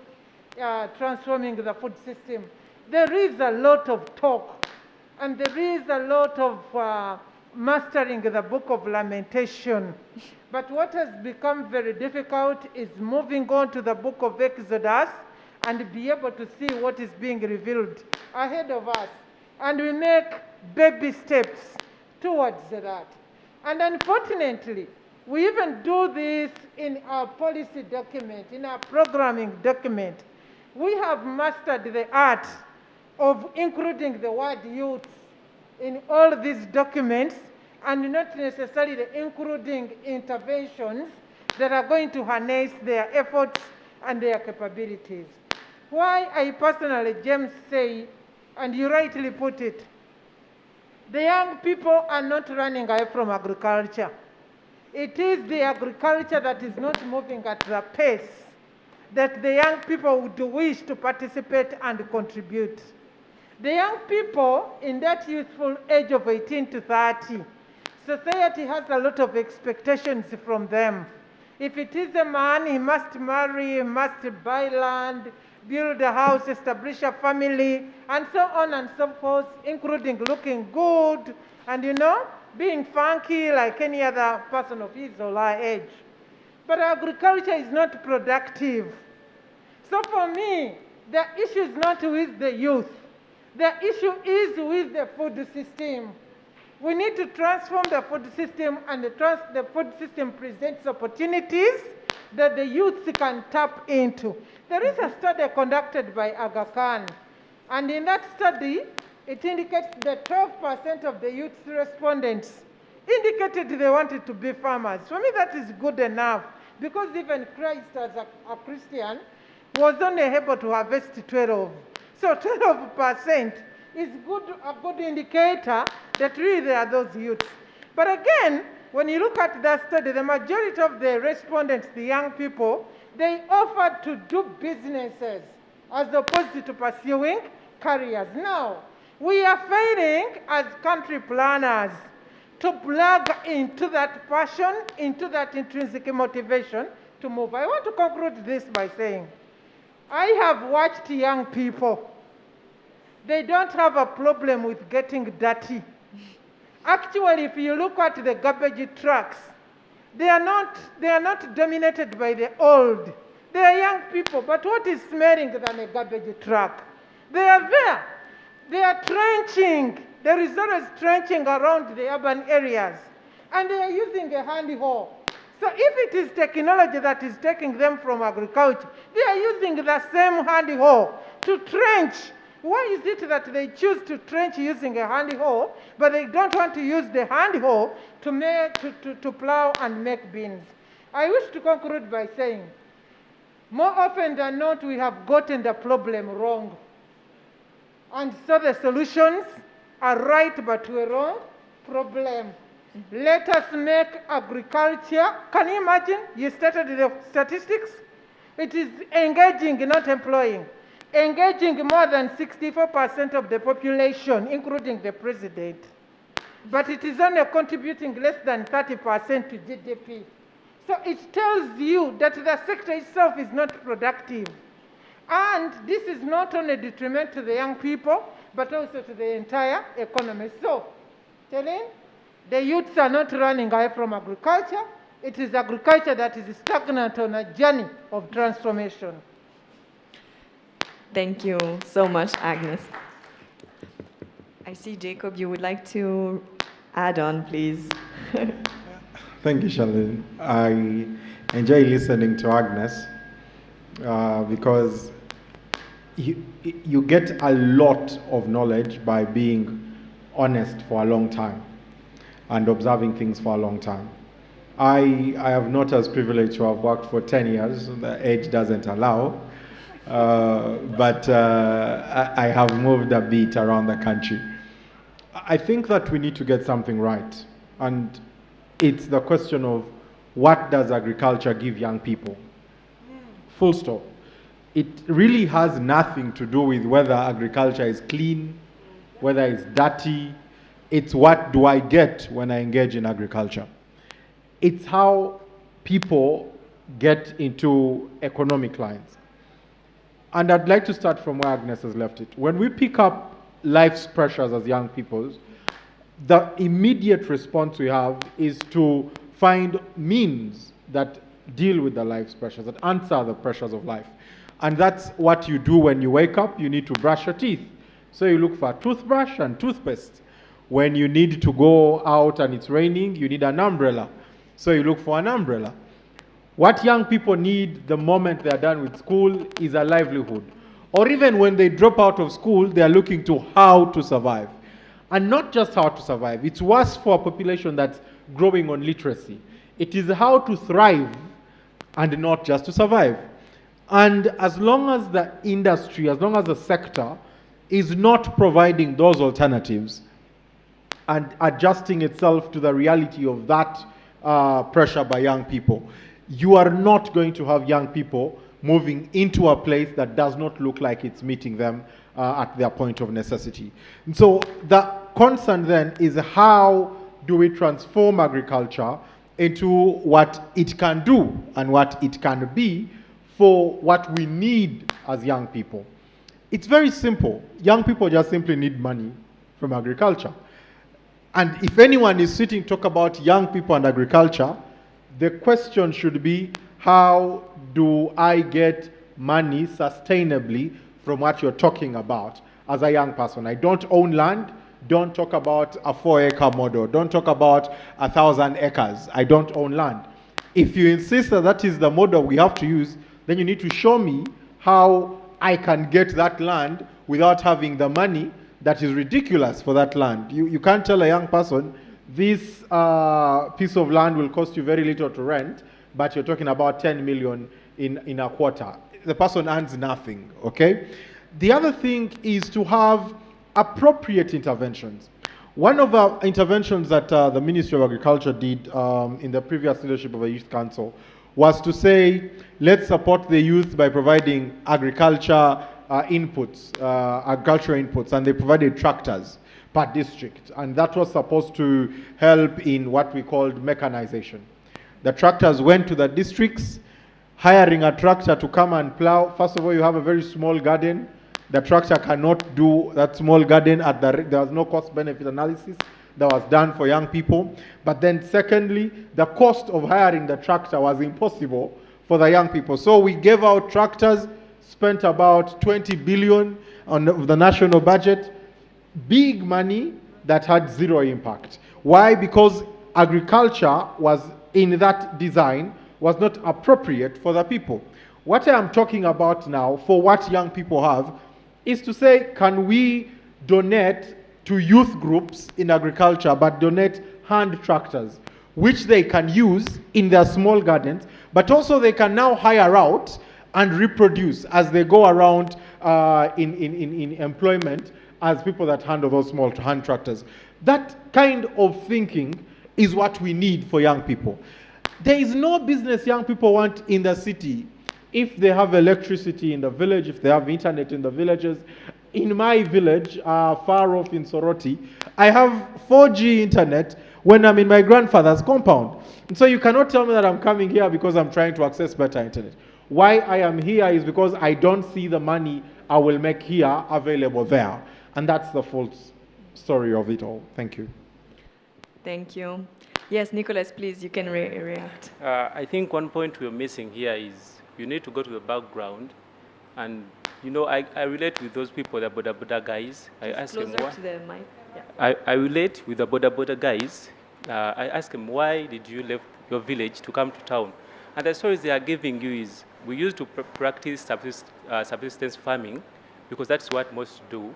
transforming the food system. There is a lot of talk, and there is a lot of mastering the book of lamentation. But what has become very difficult is moving on to the book of Exodus and be able to see what is being revealed ahead of us. And we make baby steps towards that. And unfortunately, we even do this in our policy document, in our programming document. We have mastered the art of including the word youth in all these documents and not necessarily including interventions that are going to harness their efforts and their capabilities. Why I personally, James, say, and you rightly put it, the young people are not running away from agriculture. It is the agriculture that is not moving at the pace that the young people would wish to participate and contribute. The young people in that youthful age of 18 to 30, society has a lot of expectations from them. If it is a man, he must marry, he must buy land, build a house, establish a family, and so on and so forth, including looking good and, you know, being funky like any other person of his or her age. But agriculture is not productive. So for me, the issue is not with the youth. The issue is with the food system. We need to transform the food system, and the food system presents opportunities that the youth can tap into. There is a study conducted by Aga Khan, and in that study, it indicates that 12% of the youth respondents indicated they wanted to be farmers. For me, that is good enough, because even Christ, as a Christian, was only able to harvest 12. So 12% is a good indicator that really there are those youths. But again, when you look at that study, the majority of the respondents, the young people, they offered to do businesses as opposed to pursuing careers. No, we are failing as country planners to plug into that passion, into that intrinsic motivation to move. I want to conclude this by saying, I have watched young people. They don't have a problem with getting dirty. Actually, if you look at the garbage trucks, they are not dominated by the old. They are young people, but what is smelling than a garbage truck? They are there. They are trenching. There is always trenching around the urban areas. And they are using a hand hoe. So if it is technology that is taking them from agriculture, they are using the same hand hoe to trench. Why is it that they choose to trench using a hand hoe, but they don't want to use the hand hoe to plow and make beans? I wish to conclude by saying, more often than not, we have gotten the problem wrong. And so the solutions are right, but we're wrong problem. Let us make agriculture, can you imagine? You started the statistics. It is engaging, not employing. Engaging more than 64% of the population, including the president. But it is only contributing less than 30% to GDP. So it tells you that the sector itself is not productive. And this is not only detriment to the young people, but also to the entire economy. So, Telin, the youths are not running away from agriculture. It is agriculture that is stagnant on a journey of transformation. Thank you so much, Agnes. I see, Jacob, you would like to add on, please. Thank you, Charlene. I enjoy listening to Agnes because you get a lot of knowledge by being honest for a long time and observing things for a long time. I have not as privileged to have worked for 10 years, the age doesn't allow, but I have moved a bit around the country. I think that we need to get something right, and it's the question of what does agriculture give young people? Full stop. It really has nothing to do with whether agriculture is clean, whether it's dirty. It's what do I get when I engage in agriculture. It's how people get into economic lines. And I'd like to start from where Agnes has left it. When we pick up life's pressures as young people, the immediate response we have is to find means that deal with the life's pressures, that answer the pressures of life. And that's what you do when you wake up. You need to brush your teeth. So you look for a toothbrush and toothpaste. When you need to go out and it's raining, you need an umbrella. So you look for an umbrella. What young people need the moment they're done with school is a livelihood. Or even when they drop out of school, they're looking to how to survive. And not just how to survive. It's worse for a population that's growing on literacy. It is how to thrive and not just to survive. And as long as the industry, as long as the sector is not providing those alternatives and adjusting itself to the reality of that pressure by young people, you are not going to have young people moving into a place that does not look like it's meeting them at their point of necessity. And so the concern then is how do we transform agriculture into what it can do and what it can be for what we need as young people. It's very simple. Young people just simply need money from agriculture. And if anyone is sitting to talk about young people and agriculture, the question should be, how do I get money sustainably from what you're talking about as a young person? I don't own land. Don't talk about a 4-acre model. Don't talk about 1,000 acres. I don't own land. If you insist that that is the model we have to use, then you need to show me how I can get that land without having the money that is ridiculous for that land. You can't tell a young person, this piece of land will cost you very little to rent, but you're talking about 10 million in a quarter. The person earns nothing, okay? The other thing is to have appropriate interventions. One of the interventions that the Ministry of Agriculture did in the previous leadership of the Youth Council was to say, let's support the youth by providing agriculture inputs, agricultural inputs, and they provided tractors per district. And that was supposed to help in what we called mechanization. The tractors went to the districts, hiring a tractor to come and plow. First of all, you have a very small garden. The tractor cannot do that small garden there was no cost-benefit analysis that was done for young people. But then secondly, the cost of hiring the tractor was impossible for the young people. So we gave out tractors, spent about 20 billion on the national budget, big money that had zero impact. Why? Because agriculture was, in that design, was not appropriate for the people. What I am talking about now, for what young people have, is to say, can we donate to youth groups in agriculture, but donate hand tractors, which they can use in their small gardens, but also they can now hire out and reproduce as they go around in employment as people that handle those small hand tractors. That kind of thinking is what we need for young people. There is no business young people want in the city if they have electricity in the village, if they have internet in the villages. In my village, far off in Soroti, I have 4G internet when I'm in my grandfather's compound. And so you cannot tell me that I'm coming here because I'm trying to access better internet. Why I am here is because I don't see the money I will make here available there. And that's the full story of it all. Thank you. Thank you. Yes, Nicholas, please, you can react. I think one point we're missing here is you need to go to the background. And, you know, I relate with those people, the Boda Boda guys. I ask them why. To the mic. Yeah. I relate with the Boda Boda guys. I ask them, why did you leave your village to come to town? And the stories they are giving you is, we used to practice subsistence farming because that's what most do.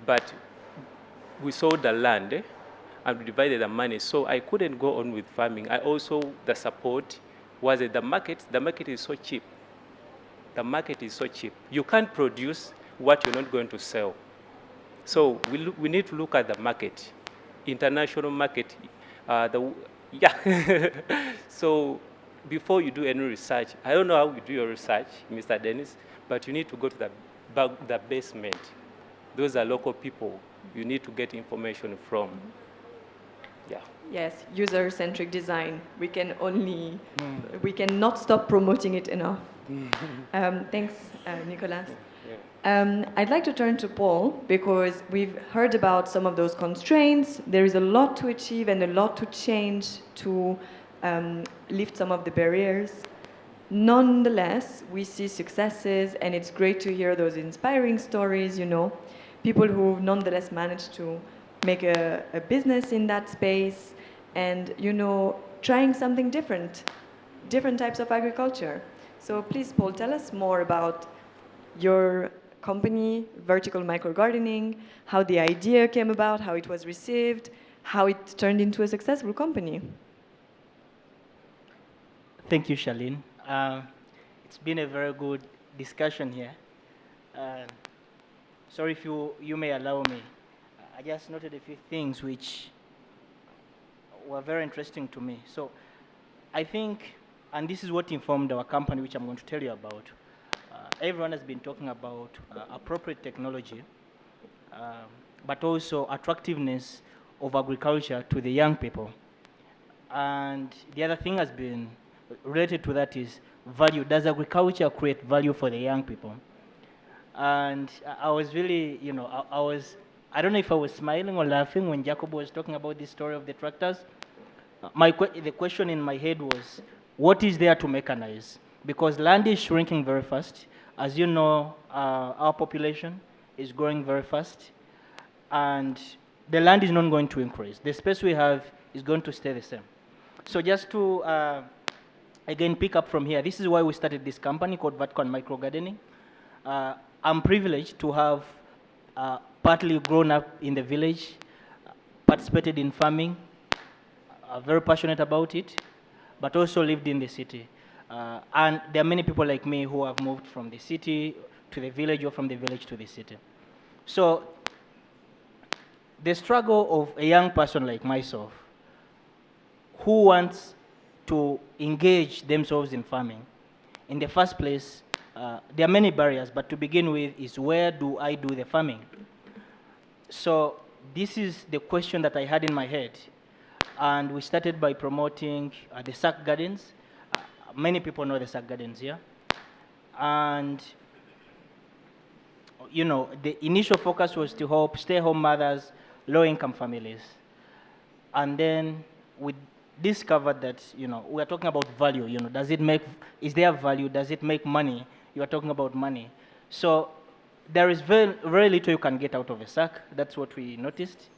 But we sold the land and we divided the money. So I couldn't go on with farming. The support was that the market is so cheap. The market is so cheap. You can't produce what you're not going to sell. So we need to look at the market, international market. So before you do any research, I don't know how you do your research, Mr. Dennis, but you need to go to the basement. Those are local people you need to get information from. Yeah. Yes, user-centric design. We cannot stop promoting it enough. Thanks, Nicolas. I'd like to turn to Paul because we've heard about some of those constraints. There is a lot to achieve and a lot to change to lift some of the barriers. Nonetheless, we see successes, and it's great to hear those inspiring stories, you know, people who nonetheless managed to make a business in that space and, you know, trying something different types of agriculture. So please, Paul, tell us more about your company, Vertical Microgardening, how the idea came about, how it was received, how it turned into a successful company. Thank you, Charlene. It's been a very good discussion here. Sorry if you may allow me. I just noted a few things which were very interesting to me. So I think, and this is what informed our company, which I'm going to tell you about. Everyone has been talking about appropriate technology, but also attractiveness of agriculture to the young people. And the other thing has been related to that is value. Does agriculture create value for the young people? And I was really, you know, I don't know if I was smiling or laughing when Jacob was talking about the story of the tractors. The question in my head was, what is there to mechanize? Because land is shrinking very fast. As you know, our population is growing very fast, and the land is not going to increase. The space we have is going to stay the same. So just to, again, pick up from here, this is why we started this company called Vertical Microgardening. I'm privileged to have partly grown up in the village, participated in farming, very passionate about it, but also lived in the city. And there are many people like me who have moved from the city to the village or from the village to the city. So the struggle of a young person like myself who wants to engage themselves in farming, in the first place, there are many barriers, but to begin with is where do I do the farming? So this is the question that I had in my head. And we started by promoting the sack gardens. Many people know the sack gardens here. And, you know, the initial focus was to help stay-home mothers, low-income families. And then we discovered that, you know, we are talking about value, you know, is there value, does it make money? You are talking about money. So there is very, very little you can get out of a sack. That's what we noticed.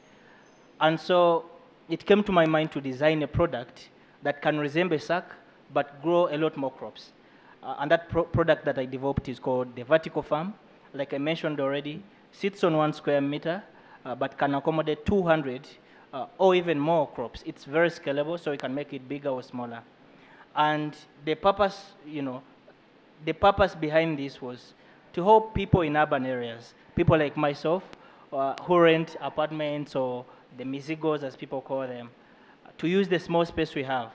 And so it came to my mind to design a product that can resemble a sack, but grow a lot more crops. And that product that I developed is called the vertical farm. Like I mentioned already, sits on 1 square meter, but can accommodate 200 or even more crops. It's very scalable, so you can make it bigger or smaller. And the purpose, you know, the purpose behind this was to help people in urban areas, people like myself, who rent apartments or the mizigos, as people call them, to use the small space we have.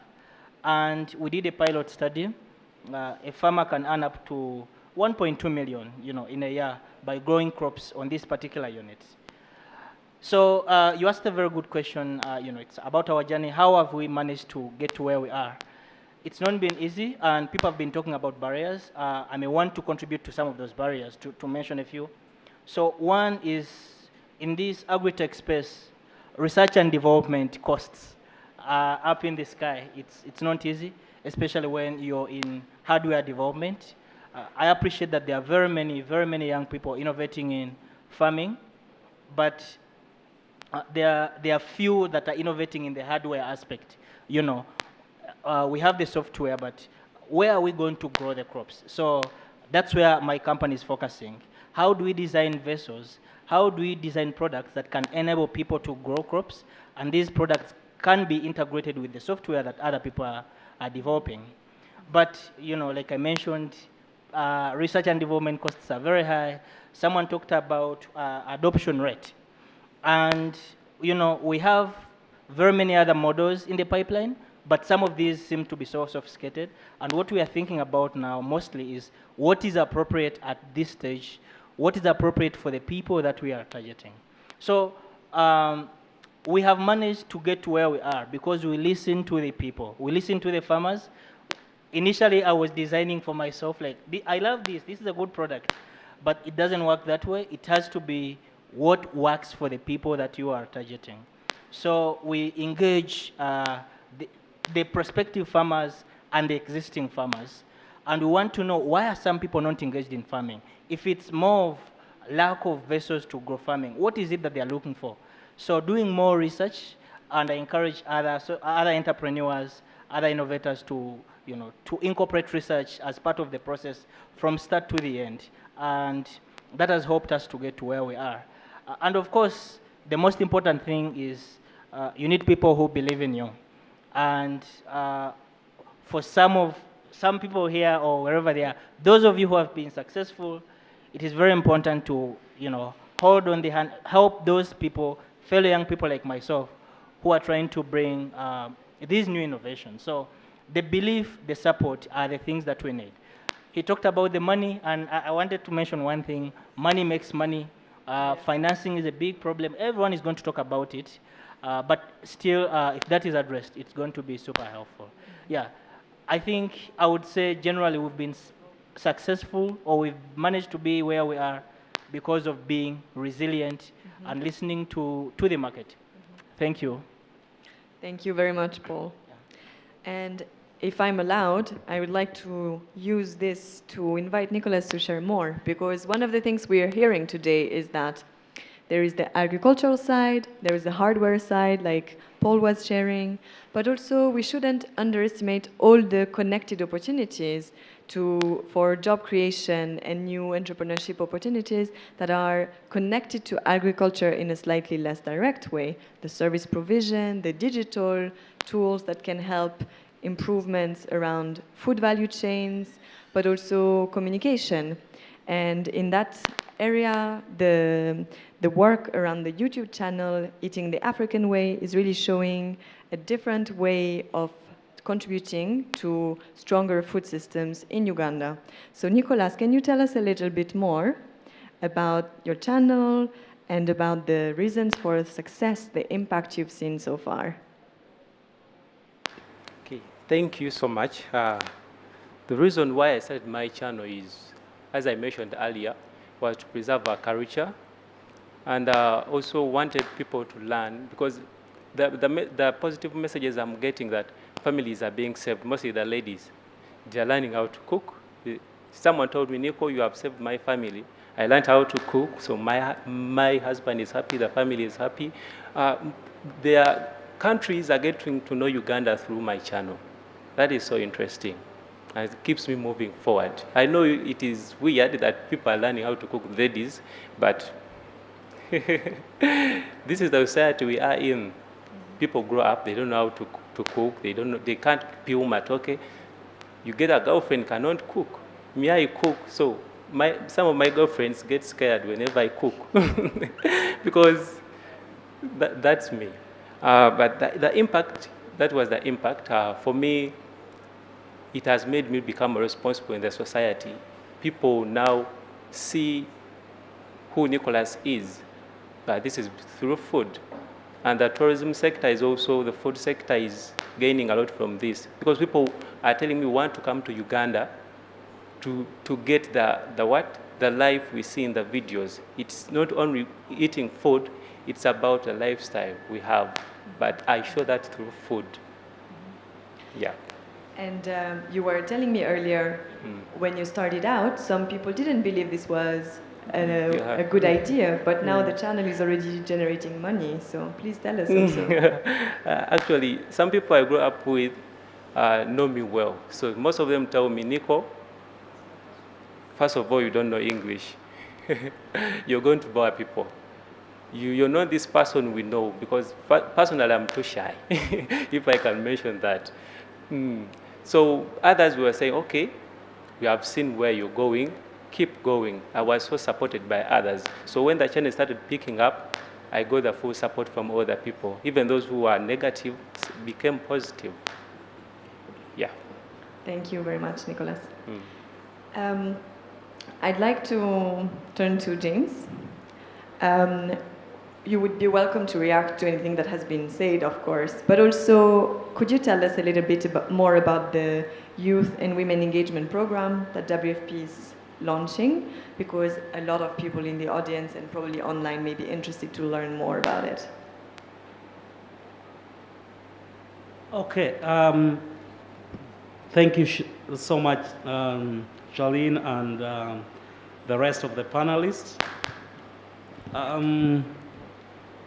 And we did a pilot study. A farmer can earn up to 1.2 million, you know, in a year by growing crops on this particular unit. So you asked a very good question. You know, it's about our journey. How have we managed to get to where we are? It's not been easy, and people have been talking about barriers. I may want to contribute to some of those barriers, to mention a few. So one is, in this agri-tech space, research and development costs are up in the sky. It's not easy, especially when you're in hardware development. I appreciate that there are very many young people innovating in farming, but there are few that are innovating in the hardware aspect. You know, we have the software, but where are we going to grow the crops? So that's where my company is focusing. How do we design vessels? How do we design products that can enable people to grow crops? And these products can be integrated with the software that other people are developing. But, you know, like I mentioned, research and development costs are very high. Someone talked about adoption rate. And, you know, we have very many other models in the pipeline, but some of these seem to be so sophisticated. And what we are thinking about now mostly is what is appropriate at this stage, what is appropriate for the people that we are targeting. So we have managed to get to where we are because we listen to the people. We listen to the farmers. Initially, I was designing for myself, like, I love this is a good product, but it doesn't work that way. It has to be what works for the people that you are targeting. So we engage the prospective farmers and the existing farmers, and we want to know why are some people not engaged in farming. If it's more of lack of vessels to grow farming, what is it that they are looking for? So doing more research, and I encourage other entrepreneurs, other innovators to, you know, to incorporate research as part of the process from start to the end. And that has helped us to get to where we are. And of course, the most important thing is you need people who believe in you. And for some people here or wherever they are, those of you who have been successful, it is very important to, you know, hold on the hand, help those people, fellow young people like myself, who are trying to bring these new innovations. So the belief, the support are the things that we need. He talked about the money, and I wanted to mention one thing. Money makes money. Financing is a big problem. Everyone is going to talk about it. But still, if that is addressed, it's going to be super helpful. Yeah, I think I would say generally we've been successful, or we've managed to be where we are because of being resilient and listening to the market. Thank you. Thank you very much, Paul. And if I'm allowed, I would like to use this to invite Nicholas to share more, because one of the things we are hearing today is that there is the agricultural side, there is the hardware side, like Paul was sharing, but also we shouldn't underestimate all the connected opportunities for job creation and new entrepreneurship opportunities that are connected to agriculture in a slightly less direct way. The service provision, the digital tools that can help improvements around food value chains, but also communication. And in that area, the work around the YouTube channel, Eating the African Way, is really showing a different way of contributing to stronger food systems in Uganda. So Nicolas, can you tell us a little bit more about your channel and about the reasons for success, the impact you've seen so far? Okay, thank you so much. The reason why I started my channel is, as I mentioned earlier, was to preserve our culture, and also wanted people to learn, because the positive messages I'm getting that families are being saved, mostly the ladies. They're learning how to cook. Someone told me, Nico, you have saved my family. I learned how to cook, so my husband is happy, the family is happy. Their countries are getting to know Uganda through my channel. That is so interesting. And it keeps me moving forward. I know it is weird that people are learning how to cook, ladies, but this is the society we are in. People grow up, they don't know how to cook, they can't peel matoke. You get a girlfriend cannot cook. Me, I cook, so some of my girlfriends get scared whenever I cook because that's me. But the impact, that was the impact. For me, it has made me become responsible in the society. People now see who Nicolas is, but this is through food. And the tourism sector is also, the food sector is gaining a lot from this, because people are telling me want to come to Uganda to get the life we see in the videos. It's not only eating food, it's about the lifestyle we have, but I show that through food. Yeah. And you were telling me earlier, when you started out, some people didn't believe this was a good idea, but now the channel is already generating money, so please tell us also. Actually, some people I grew up with know me well. So most of them tell me, Nico, first of all, you don't know English. You're going to bore people. You're not this person we know, because personally I'm too shy, if I can mention that. So others were saying, okay, we have seen where you're going, keep going. I was so supported by others. So when the channel started picking up, I got the full support from other people. Even those who were negative became positive. Yeah. Thank you very much, Nicolas. I'd like to turn to James. You would be welcome to react to anything that has been said, of course, but also, could you tell us a little bit more about the Youth and Women Engagement Program that WFP is launching? Because a lot of people in the audience and probably online may be interested to learn more about it. Okay. Thank you so much, Charlene, and the rest of the panelists.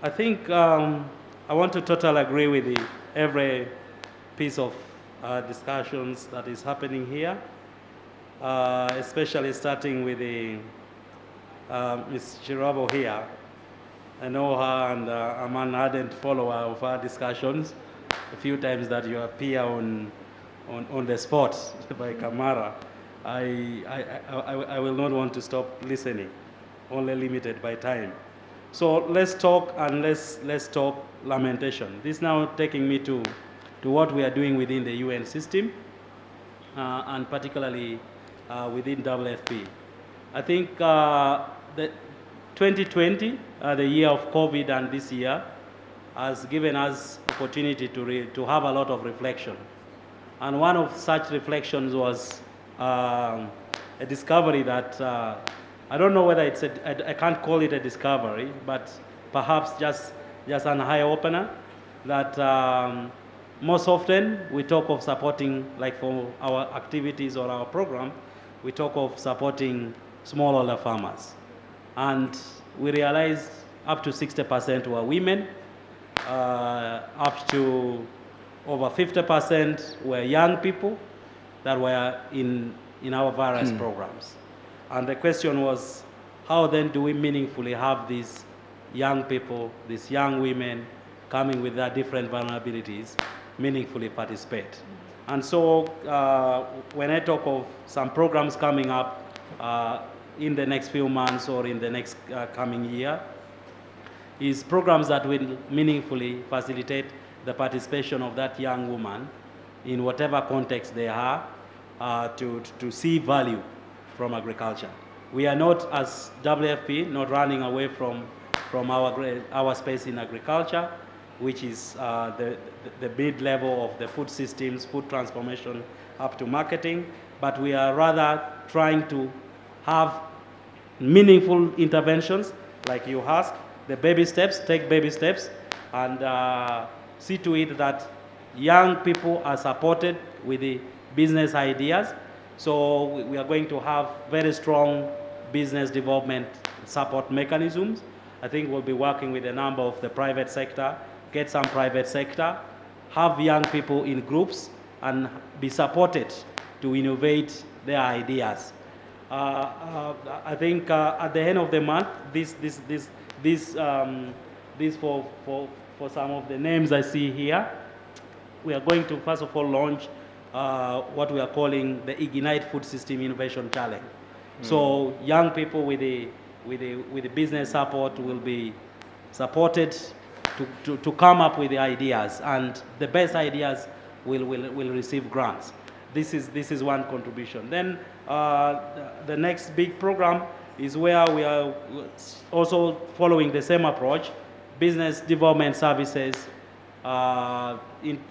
I think I want to totally agree with every piece of discussions that is happening here, especially starting with Ms. Chirabo here. I know her, and I'm an ardent follower of her discussions. A few times that you appear on the spot by Kamara, I will not want to stop listening, only limited by time. So let's talk, and let's talk lamentation. This is now taking me to what we are doing within the UN system, and particularly within WFP. I think the 2020, the year of COVID, and this year has given us opportunity to have a lot of reflection. And one of such reflections was a discovery that I don't know whether it's I can't call it a discovery, but perhaps just an eye-opener that most often we talk of supporting, like for our activities or our program, we talk of supporting smallholder farmers. And we realized up to 60% were women, up to over 50% were young people that were in our various programs. And the question was, how then do we meaningfully have these young people, these young women coming with their different vulnerabilities, meaningfully participate? And so when I talk of some programs coming up in the next few months or in the next coming year, is programs that will meaningfully facilitate the participation of that young woman in whatever context they are, to see value from agriculture. We are not, as WFP, not running away from our space in agriculture, which is the mid-level of the food systems, food transformation up to marketing, but we are rather trying to have meaningful interventions, like you ask, the baby steps, take baby steps, and see to it that young people are supported with the business ideas. So we are going to have very strong business development support mechanisms. I think we'll be working with a number of the private sector, get some private sector, have young people in groups, and be supported to innovate their ideas. I think at the end of the month, this for some of the names I see here, we are going to first of all launch what we are calling the Ignite Food System Innovation Challenge. So young people with the business support will be supported to come up with the ideas, and the best ideas will receive grants. This is one contribution. Then the next big program is where we are also following the same approach, business development services,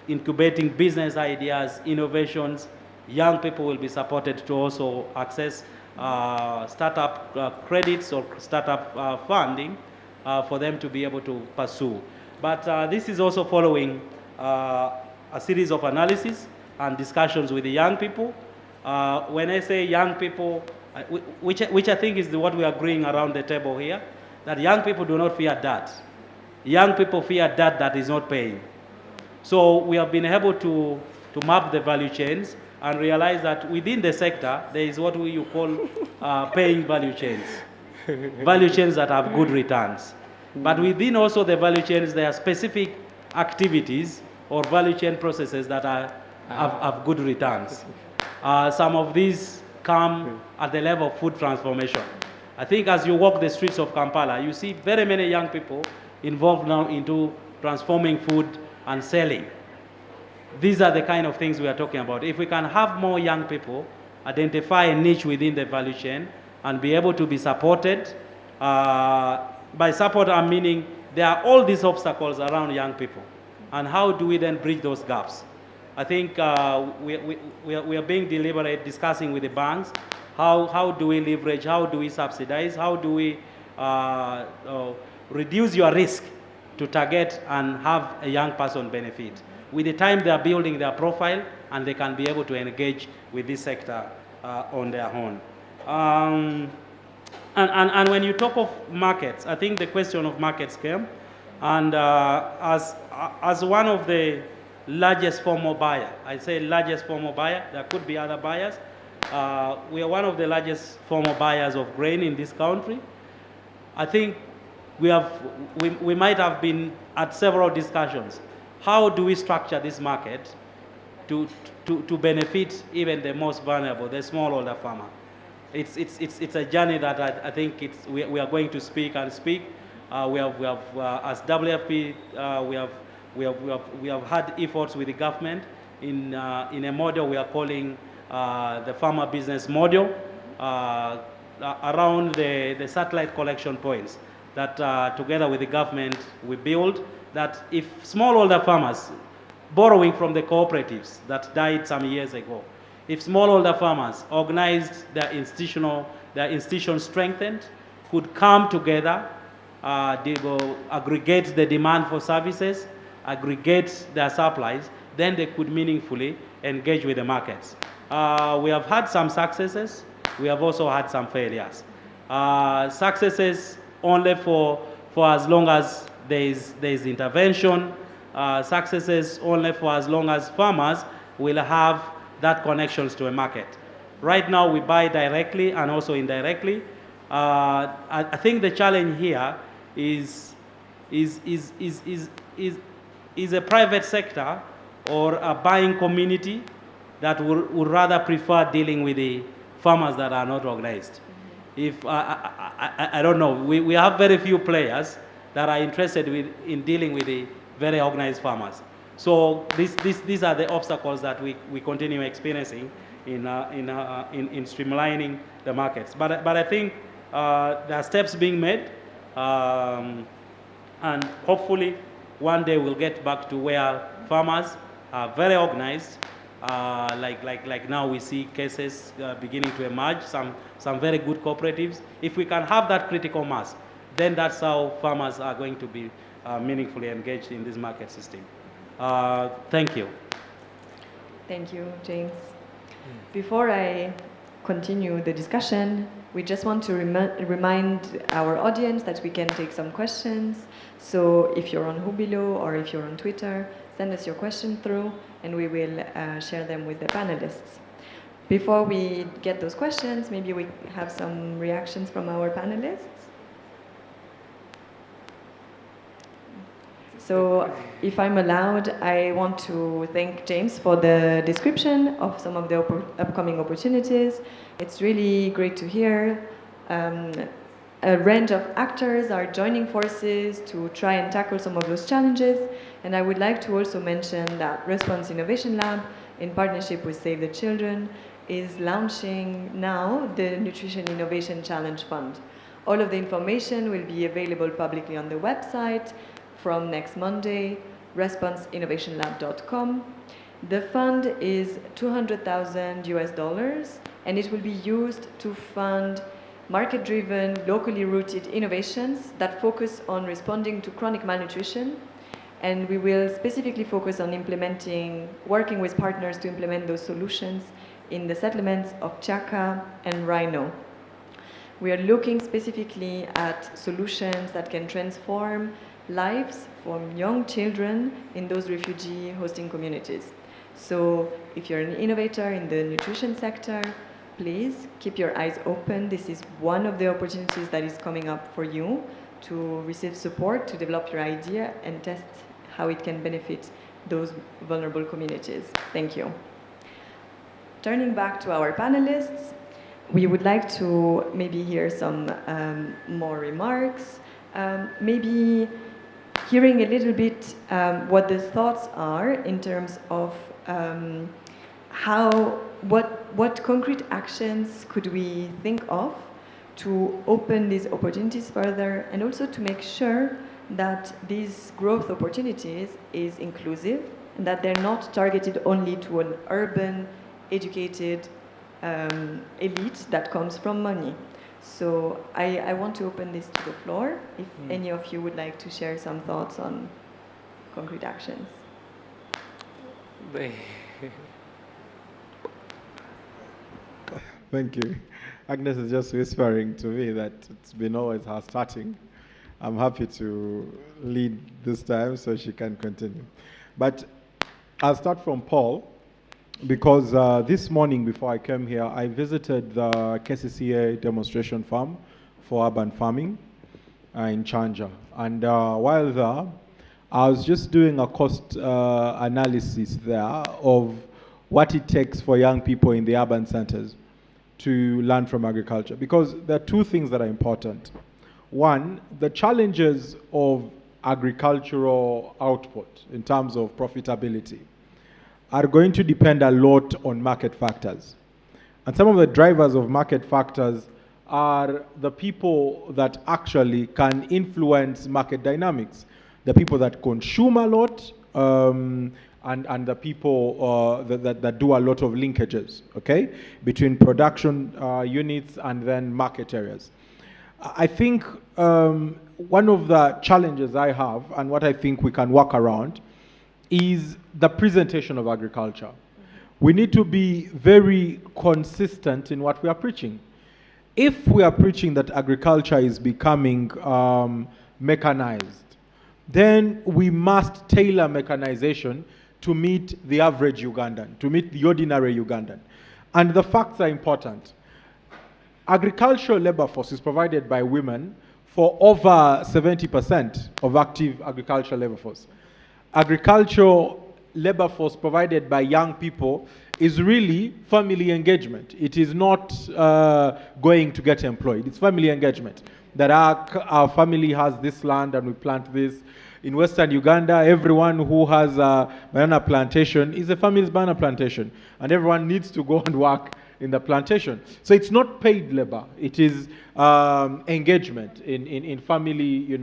incubating business ideas, innovations. Young people will be supported to also access startup credits or startup funding for them to be able to pursue. But this is also following a series of analysis and discussions with the young people. When I say young people, which I think is what we are agreeing around the table here, that young people do not fear debt. Young people fear debt that is not paying. So we have been able to map the value chains and realize that within the sector, there is what you call paying value chains. Value chains that have good returns. But within also the value chains, there are specific activities or value chain processes that have good returns. Some of these come at the level of food transformation. I think as you walk the streets of Kampala, you see very many young people involved now into transforming food and selling. These are the kind of things we are talking about. If we can have more young people identify a niche within the value chain and be able to be supported, by support I'm meaning there are all these obstacles around young people. And how do we then bridge those gaps? I think we are being deliberate, discussing with the banks, how do we leverage, how do we subsidize, how do we reduce your risk to target and have a young person benefit. With the time they are building their profile and they can be able to engage with this sector on their own. And when you talk of markets, I think the question of markets came, and as one of the largest formal buyer, I say largest formal buyer, there could be other buyers. We are one of the largest formal buyers of grain in this country. I think we might have been at several discussions. How do we structure this market to benefit even the most vulnerable, the smallholder farmer? It's a journey that I think we are going to speak and speak. We have as WFP we have had efforts with the government in a model we are calling the farmer business model around the satellite collection points that together with the government we build, that if smallholder farmers borrowing from the cooperatives that died some years ago, if smallholder farmers organized their institution strengthened, could come together, they will aggregate the demand for services, aggregate their supplies, then they could meaningfully engage with the markets. We have had some successes. We have also had some failures. Successes only for as long as there is intervention. Successes only for as long as farmers will have that connections to a market. Right now we buy directly and also indirectly. I think the challenge here is a private sector or a buying community that would rather prefer dealing with the farmers that are not organized. If I don't know, we have very few players that are interested in dealing with the very organized farmers. So these are the obstacles that we continue experiencing in streamlining the markets. But I think there are steps being made, and hopefully one day we'll get back to where farmers are very organized. Like now we see cases beginning to emerge, some very good cooperatives. If we can have that critical mass, then that's how farmers are going to be meaningfully engaged in this market system. Thank you. Thank you, James. Before I continue the discussion, we just want to remind our audience that we can take some questions. So if you're on Hubilo or if you're on Twitter, send us your question through and we will share them with the panelists. Before we get those questions, maybe we have some reactions from our panelists. So if I'm allowed, I want to thank James for the description of some of the upcoming opportunities. It's really great to hear. A range of actors are joining forces to try and tackle some of those challenges. And I would like to also mention that Response Innovation Lab, in partnership with Save the Children, is launching now the Nutrition Innovation Challenge Fund. All of the information will be available publicly on the website from next Monday, responseinnovationlab.com. The fund is $200,000 and it will be used to fund market-driven, locally rooted innovations that focus on responding to chronic malnutrition. And we will specifically focus on working with partners to implement those solutions in the settlements of Chaka and Rhino. We are looking specifically at solutions that can transform lives from young children in those refugee hosting communities. So if you're an innovator in the nutrition sector, please keep your eyes open. This is one of the opportunities that is coming up for you to receive support, to develop your idea and test how it can benefit those vulnerable communities. Thank you. Turning back to our panelists, we would like to maybe hear some more remarks, maybe hearing a little bit what the thoughts are in terms of what concrete actions could we think of to open these opportunities further and also to make sure that these growth opportunities is inclusive and that they're not targeted only to an urban, educated elite that comes from money. So I want to open this to the floor, if any of you would like to share some thoughts on concrete actions. Thank you. Agnes is just whispering to me that it's been always her starting. I'm happy to lead this time so she can continue. But I'll start from Paul, because this morning before I came here, I visited the KCCA demonstration farm for urban farming in Chanja. And while there, I was just doing a cost analysis there of what it takes for young people in the urban centers to learn from agriculture. Because there are two things that are important. One, the challenges of agricultural output in terms of profitability are going to depend a lot on market factors. And some of the drivers of market factors are the people that actually can influence market dynamics. The people that consume a lot, and the people that do a lot of linkages, okay, between production units and then market areas. I think one of the challenges I have, and what I think we can work around, is the presentation of agriculture. We need to be very consistent in what we are preaching. If we are preaching that agriculture is becoming mechanized, then we must tailor mechanization to meet the average Ugandan, to meet the ordinary Ugandan. And the facts are important. Agricultural labor force is provided by women for over 70% of active agricultural labor force. Agricultural labor force provided by young people is really family engagement. It is not going to get employed. It's family engagement. That our family has this land and we plant this. In Western Uganda, everyone who has a banana plantation is a family's banana plantation. And everyone needs to go and work in the plantation. So it's not paid labor. It is engagement in family,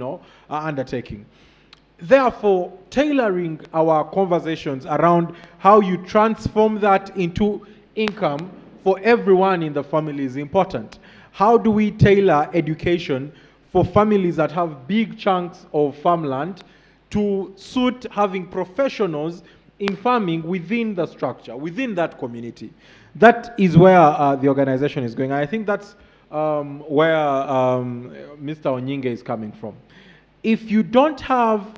undertaking. Therefore, tailoring our conversations around how you transform that into income for everyone in the family is important. How do we tailor education for families that have big chunks of farmland to suit having professionals in farming within the structure, within that community? That is where the organization is going. And I think that's where Mr. Onyinge is coming from. If you don't have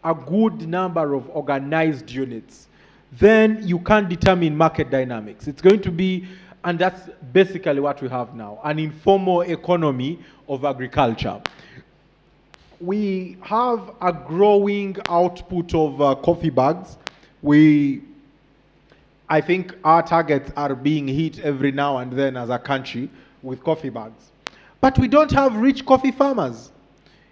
a good number of organized units, then you can't determine market dynamics. It's going to be, and that's basically what we have now, an informal economy of agriculture. We have a growing output of coffee bags. I think our targets are being hit every now and then as a country with coffee bags. But we don't have rich coffee farmers.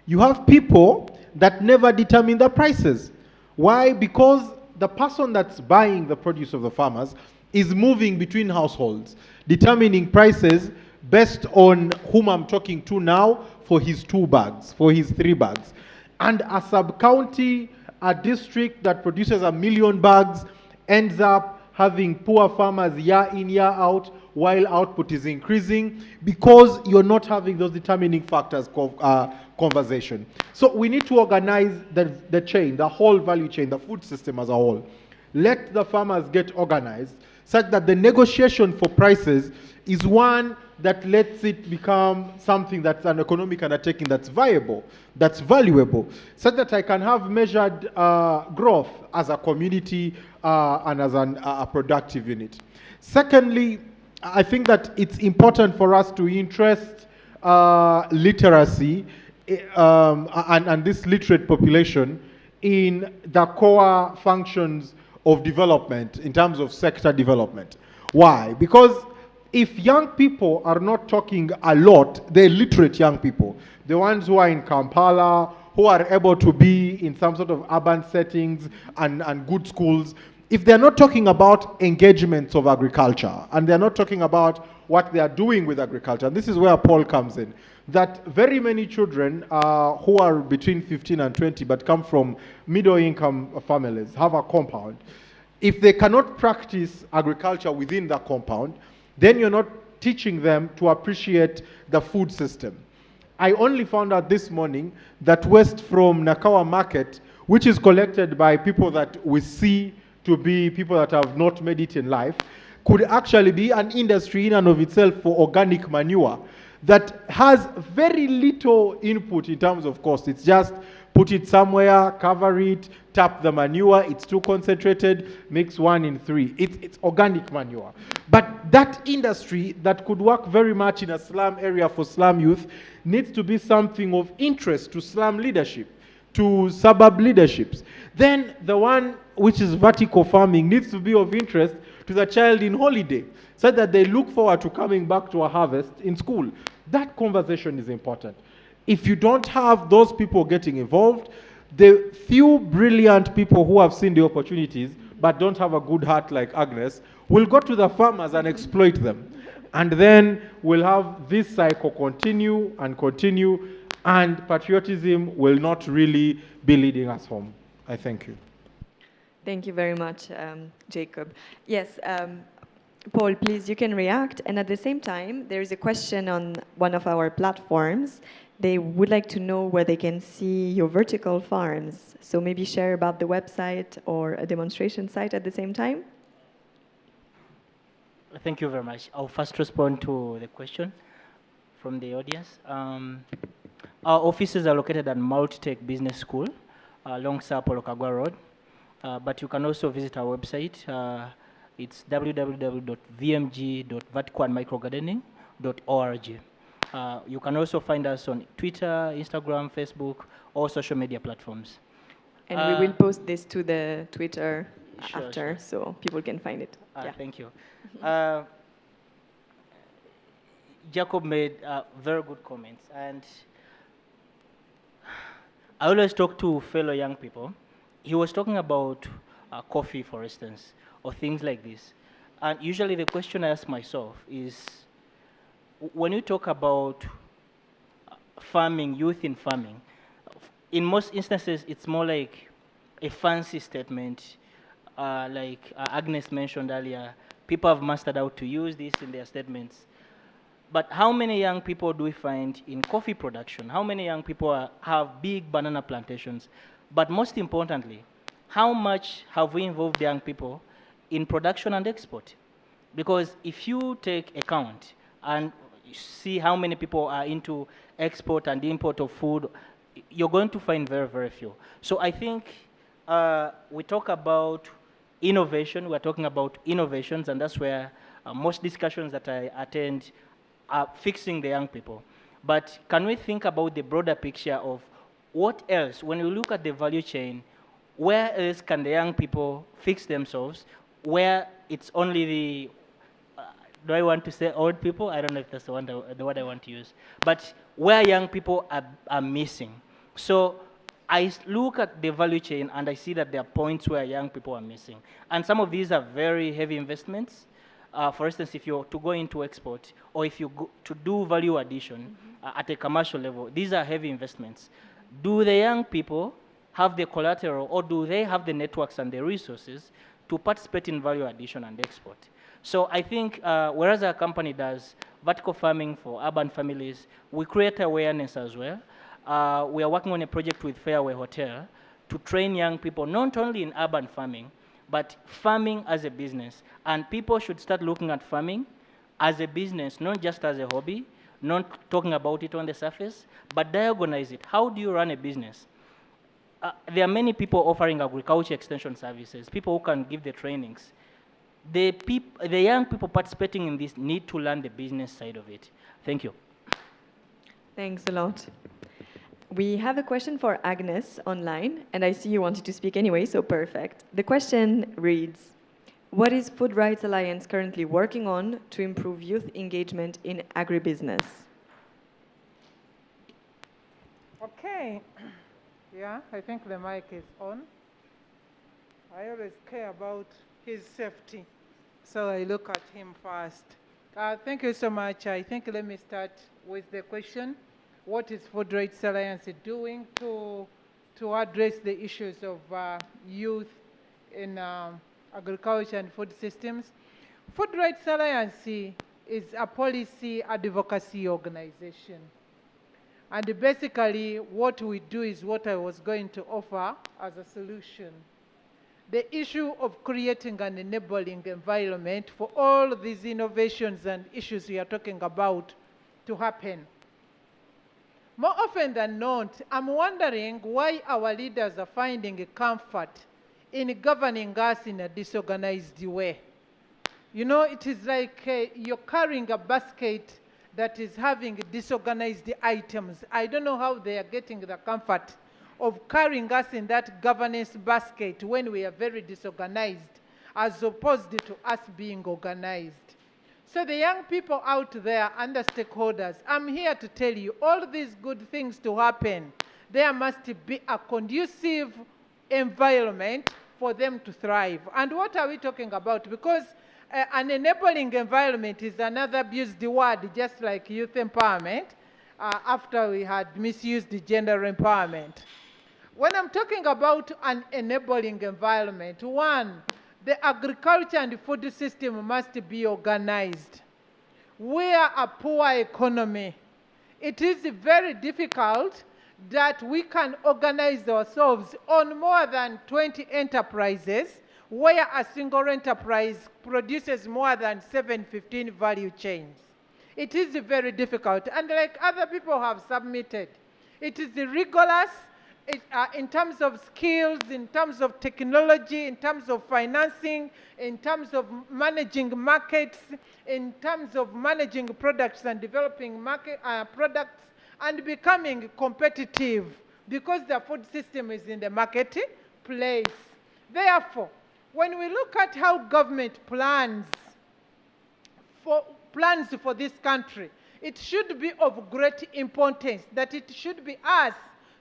You have people that never determine the prices. Why? Because the person that's buying the produce of the farmers is moving between households, determining prices based on whom I'm talking to now for his 2 bags, for his 3 bags. And a sub-county, a district that produces 1 million bags ends up having poor farmers year in, year out, while output is increasing because you're not having those determining factors conversation. So we need to organize the chain, the whole value chain, the food system as a whole. Let the farmers get organized such that the negotiation for prices is one that lets it become something that's an economic undertaking that's viable, that's valuable, so that I can have measured growth as a community and as a productive unit. Secondly, I think that it's important for us to interest literacy and this literate population in the core functions of development in terms of sector development. Why? Because if young people are not talking a lot, they're literate young people, the ones who are in Kampala, who are able to be in some sort of urban settings and good schools, if they're not talking about engagements of agriculture and they're not talking about what they are doing with agriculture, and this is where Paul comes in, that very many children who are between 15 and 20 but come from middle income families have a compound. If they cannot practice agriculture within the compound, then you're not teaching them to appreciate the food system. I only found out this morning that waste from Nakawa Market, which is collected by people that we see to be people that have not made it in life, could actually be an industry in and of itself for organic manure that has very little input in terms of cost. It's just put it somewhere, cover it, tap the manure, it's too concentrated, mix 1 in 3. It's organic manure. But that industry that could work very much in a slum area for slum youth needs to be something of interest to slum leadership, to suburb leaderships. Then the one which is vertical farming needs to be of interest to the child in holiday, so that they look forward to coming back to a harvest in school. That conversation is important. If you don't have those people getting involved, the few brilliant people who have seen the opportunities but don't have a good heart like Agnes will go to the farmers and exploit them. And then we'll have this cycle continue, and patriotism will not really be leading us home. I thank you. Thank you very much, Jacob. Yes, Paul, please, you can react. And at the same time, there is a question on one of our platforms. They would like to know where they can see your vertical farms. So maybe share about the website or a demonstration site at the same time. Thank you very much. I'll first respond to the question from the audience. Our offices are located at Multitech Business School along Sao Kagwa Road. But you can also visit our website. It's www.vmg.verticalmicrogardening.org. You can also find us on Twitter, Instagram, Facebook, or social media platforms. And we will post this to the Twitter Sure, after, so people can find it. Yeah. Thank you. Jacob made very good comments, and I always talk to fellow young people. He was talking about coffee, for instance, or things like this. And usually the question I ask myself is, when you talk about farming, youth in farming, in most instances, it's more like a fancy statement, like Agnes mentioned earlier. People have mastered how to use this in their statements. But how many young people do we find in coffee production? How many young people have big banana plantations? But most importantly, how much have we involved young people in production and export? Because if you take account and see how many people are into export and import of food, you're going to find very, very few. So I think we talk about innovation, we're talking about innovations, and that's where most discussions that I attend are fixing the young people. But can we think about the broader picture of what else, when you look at the value chain, where else can the young people fix themselves, where it's only the do I want to say old people? I don't know if that's the word I want to use. But where young people are missing. So I look at the value chain and I see that there are points where young people are missing. And some of these are very heavy investments. For instance, if you're to go into export or if you go to do value addition at a commercial level, these are heavy investments. Do the young people have the collateral or do they have the networks and the resources to participate in value addition and export? So I think whereas our company does vertical farming for urban families, we create awareness as well. We are working on a project with Fairway Hotel to train young people, not only in urban farming, but farming as a business. And people should start looking at farming as a business, not just as a hobby, not talking about it on the surface, but diagonalize it. How do you run a business? There are many people offering agriculture extension services, people who can give the trainings. The young people participating in this need to learn the business side of it. Thank you. Thanks a lot. We have a question for Agnes online, and I see you wanted to speak anyway, so perfect. The question reads, what is Food Rights Alliance currently working on to improve youth engagement in agribusiness? Okay. Yeah, I think the mic is on. I always care about his safety, so I look at him first. Thank you so much. I think let me start with the question. What is Food Rights Alliance doing to address the issues of youth in agriculture and food systems? Food Rights Alliance is a policy advocacy organization. And basically, what we do is what I was going to offer as a solution. The issue of creating an enabling environment for all these innovations and issues we are talking about to happen. More often than not, I'm wondering why our leaders are finding comfort in governing us in a disorganized way. You know, it is like you're carrying a basket that is having disorganized items. I don't know how they are getting the comfort of carrying us in that governance basket when we are very disorganized, as opposed to us being organized. So the young people out there and the stakeholders, I'm here to tell you, all these good things to happen, there must be a conducive environment for them to thrive. And what are we talking about? Because an enabling environment is another abused word, just like youth empowerment, after we had misused gender empowerment. When I'm talking about an enabling environment, one, the agriculture and food system must be organized. We are a poor economy. It is very difficult that we can organize ourselves on more than 20 enterprises where a single enterprise produces more than 7-15 value chains. It is very difficult. And like other people have submitted, it is rigorous. In terms of skills, in terms of technology, in terms of financing, in terms of managing markets, in terms of managing products and developing products and becoming competitive because the food system is in the marketplace. Therefore, when we look at how government plans for this country, it should be of great importance that it should be us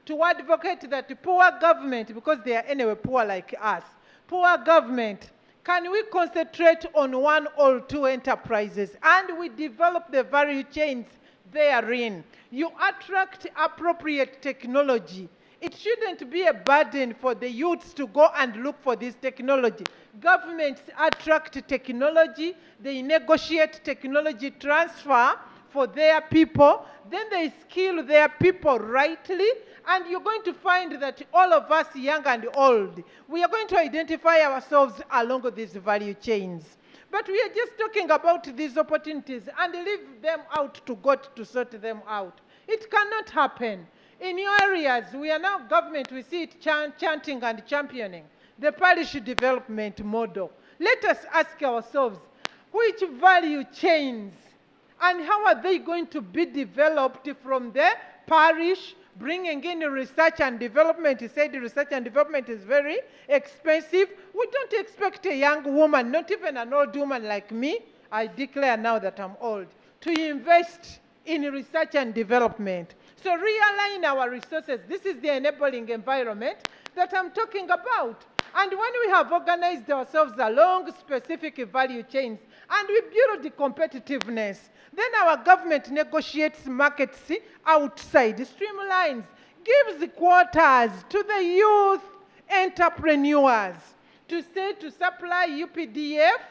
to advocate that poor government, because they are anyway poor like us, poor government, can we concentrate on one or two enterprises and we develop the value chains therein? You attract appropriate technology. It shouldn't be a burden for the youths to go and look for this technology. Governments attract technology, they negotiate technology transfer for their people, then they skill their people rightly, and you're going to find that all of us, young and old, we are going to identify ourselves along these value chains. But we are just talking about these opportunities and leave them out to God to sort them out. It cannot happen. In your areas, we are now government, we see it chanting and championing the parish development model. Let us ask ourselves, which value chains and how are they going to be developed from the parish, bringing in research and development? He said research and development is very expensive. We don't expect a young woman, not even an old woman like me, I declare now that I'm old, to invest in research and development. So realign our resources. This is the enabling environment that I'm talking about. And when we have organized ourselves along specific value chains and we build the competitiveness, then our government negotiates markets outside, streamlines, gives quotas to the youth entrepreneurs to say to supply UPDF,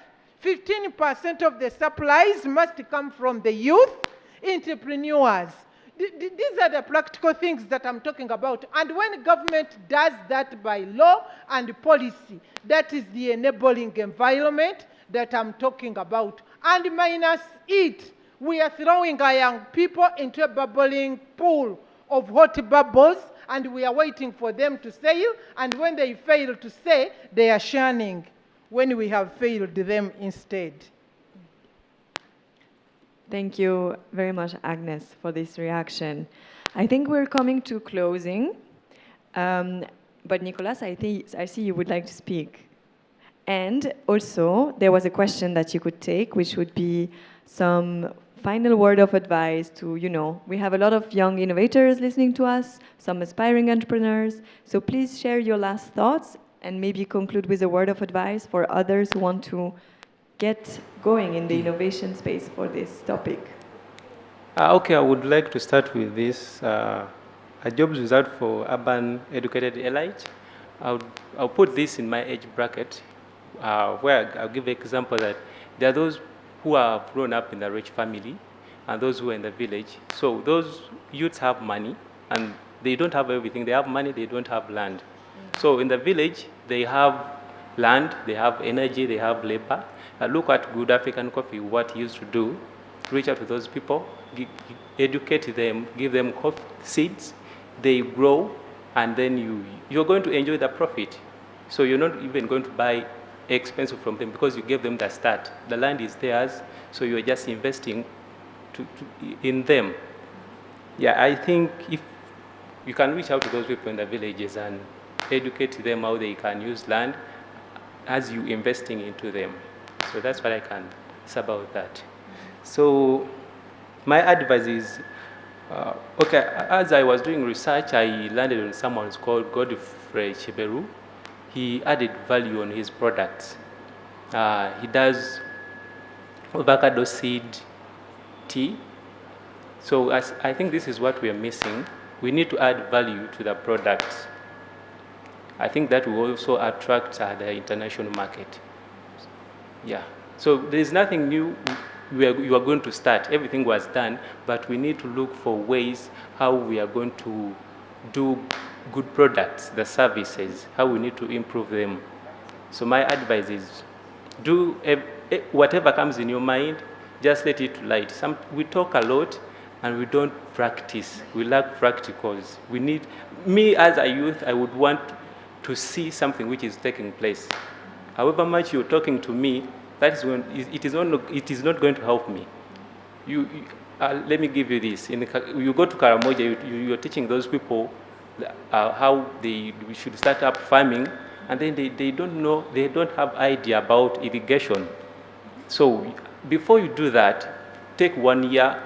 15% of the supplies must come from the youth entrepreneurs. These are the practical things that I'm talking about. And when government does that by law and policy, that is the enabling environment that I'm talking about. And minus it, we are throwing our young people into a bubbling pool of hot bubbles, and we are waiting for them to sail. And when they fail to sail, they are shunning when we have failed them instead. Thank you very much, Agnes, for this reaction. I think we're coming to closing. But Nicolas, I see you would like to speak. And also, there was a question that you could take, which would be some final word of advice to, we have a lot of young innovators listening to us, some aspiring entrepreneurs. So please share your last thoughts and maybe conclude with a word of advice for others who want to get going in the innovation space for this topic. Okay, I would like to start with this. A jobs without for urban educated elite. I'll put this in my age bracket, where I'll give an example that there are those who are grown up in a rich family and those who are in the village. So those youths have money and they don't have everything. They have money, they don't have land. So in the village, they have land, they have energy, they have labor. Look at Good African Coffee, what he used to do. Reach out to those people, educate them, give them coffee seeds, they grow, and then you're going to enjoy the profit. So you're not even going to buy expensive from them because you gave them the start. The land is theirs, so you're just investing in them. Yeah, I think if you can reach out to those people in the villages and educate them how they can use land as you investing into them. So that's what I can say about that. So my advice is, okay, as I was doing research, I landed on someone who's called Godfrey Chiberu. He added value on his products. He does avocado seed tea. So I think this is what we are missing. We need to add value to the products. I think that will also attract the international market. Yeah. So there's nothing new you are going to start. Everything was done, but we need to look for ways how we are going to do good products, the services, how we need to improve them. So my advice is do whatever comes in your mind, just let it light. We talk a lot and we don't practice. We lack practicals. Me as a youth, I would want to see something which is taking place. However much you're talking to me, that is when it is not going to help me. Let me give you this. You go to Karamoja, you're teaching those people how we should start up farming, and then they don't know, they don't have idea about irrigation. So before you do that, take 1 year,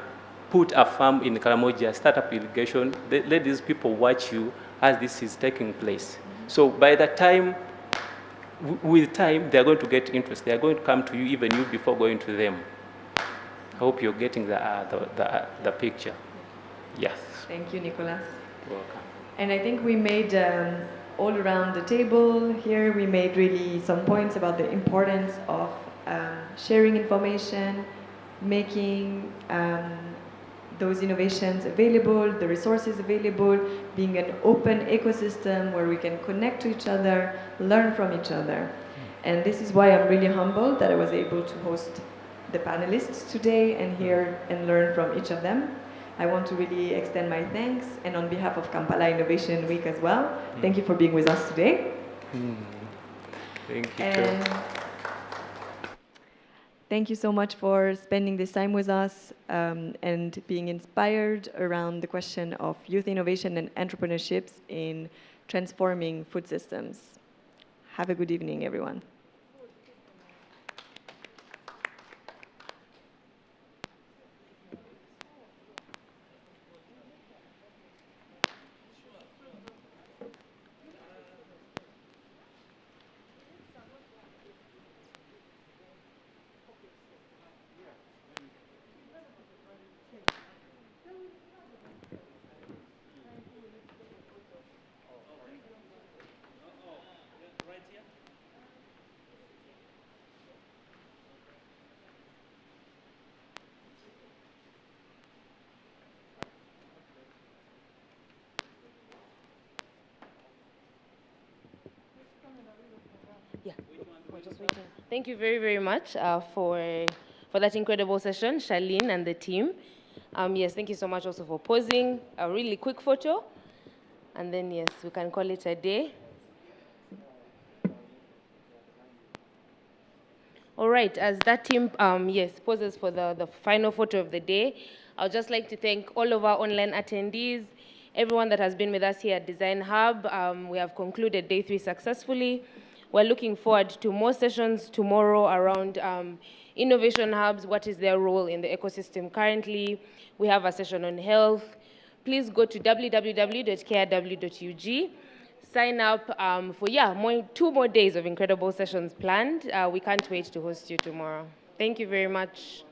put a farm in Karamoja, start up irrigation, let these people watch you as this is taking place. So by the time, with time, they're going to get interest. They're going to come to you, even you, before going to them. I hope you're getting the picture. Yes. Thank you, Nicolas. You're welcome. And I think we made all around the table here, we made really some points about the importance of sharing information, making those innovations available, the resources available, being an open ecosystem where we can connect to each other, learn from each other. And this is why I'm really humbled that I was able to host the panelists today and hear and learn from each of them. I want to really extend my thanks, and on behalf of Kampala Innovation Week as well, thank you for being with us today. Thank you. And thank you so much for spending this time with us and being inspired around the question of youth innovation and entrepreneurships in transforming food systems. Have a good evening, everyone. Yeah, we're just waiting. Thank you very, very much for that incredible session, Charlene and the team. Yes, thank you so much also for posing a really quick photo. And then, yes, we can call it a day. All right, as that team, yes, poses for the final photo of the day, I would just like to thank all of our online attendees, everyone that has been with us here at Design Hub. We have concluded day 3 successfully. We're looking forward to more sessions tomorrow around innovation hubs, what is their role in the ecosystem currently. We have a session on health. Please go to www.kiw.ug. Sign up for 2 more days of incredible sessions planned. We can't wait to host you tomorrow. Thank you very much.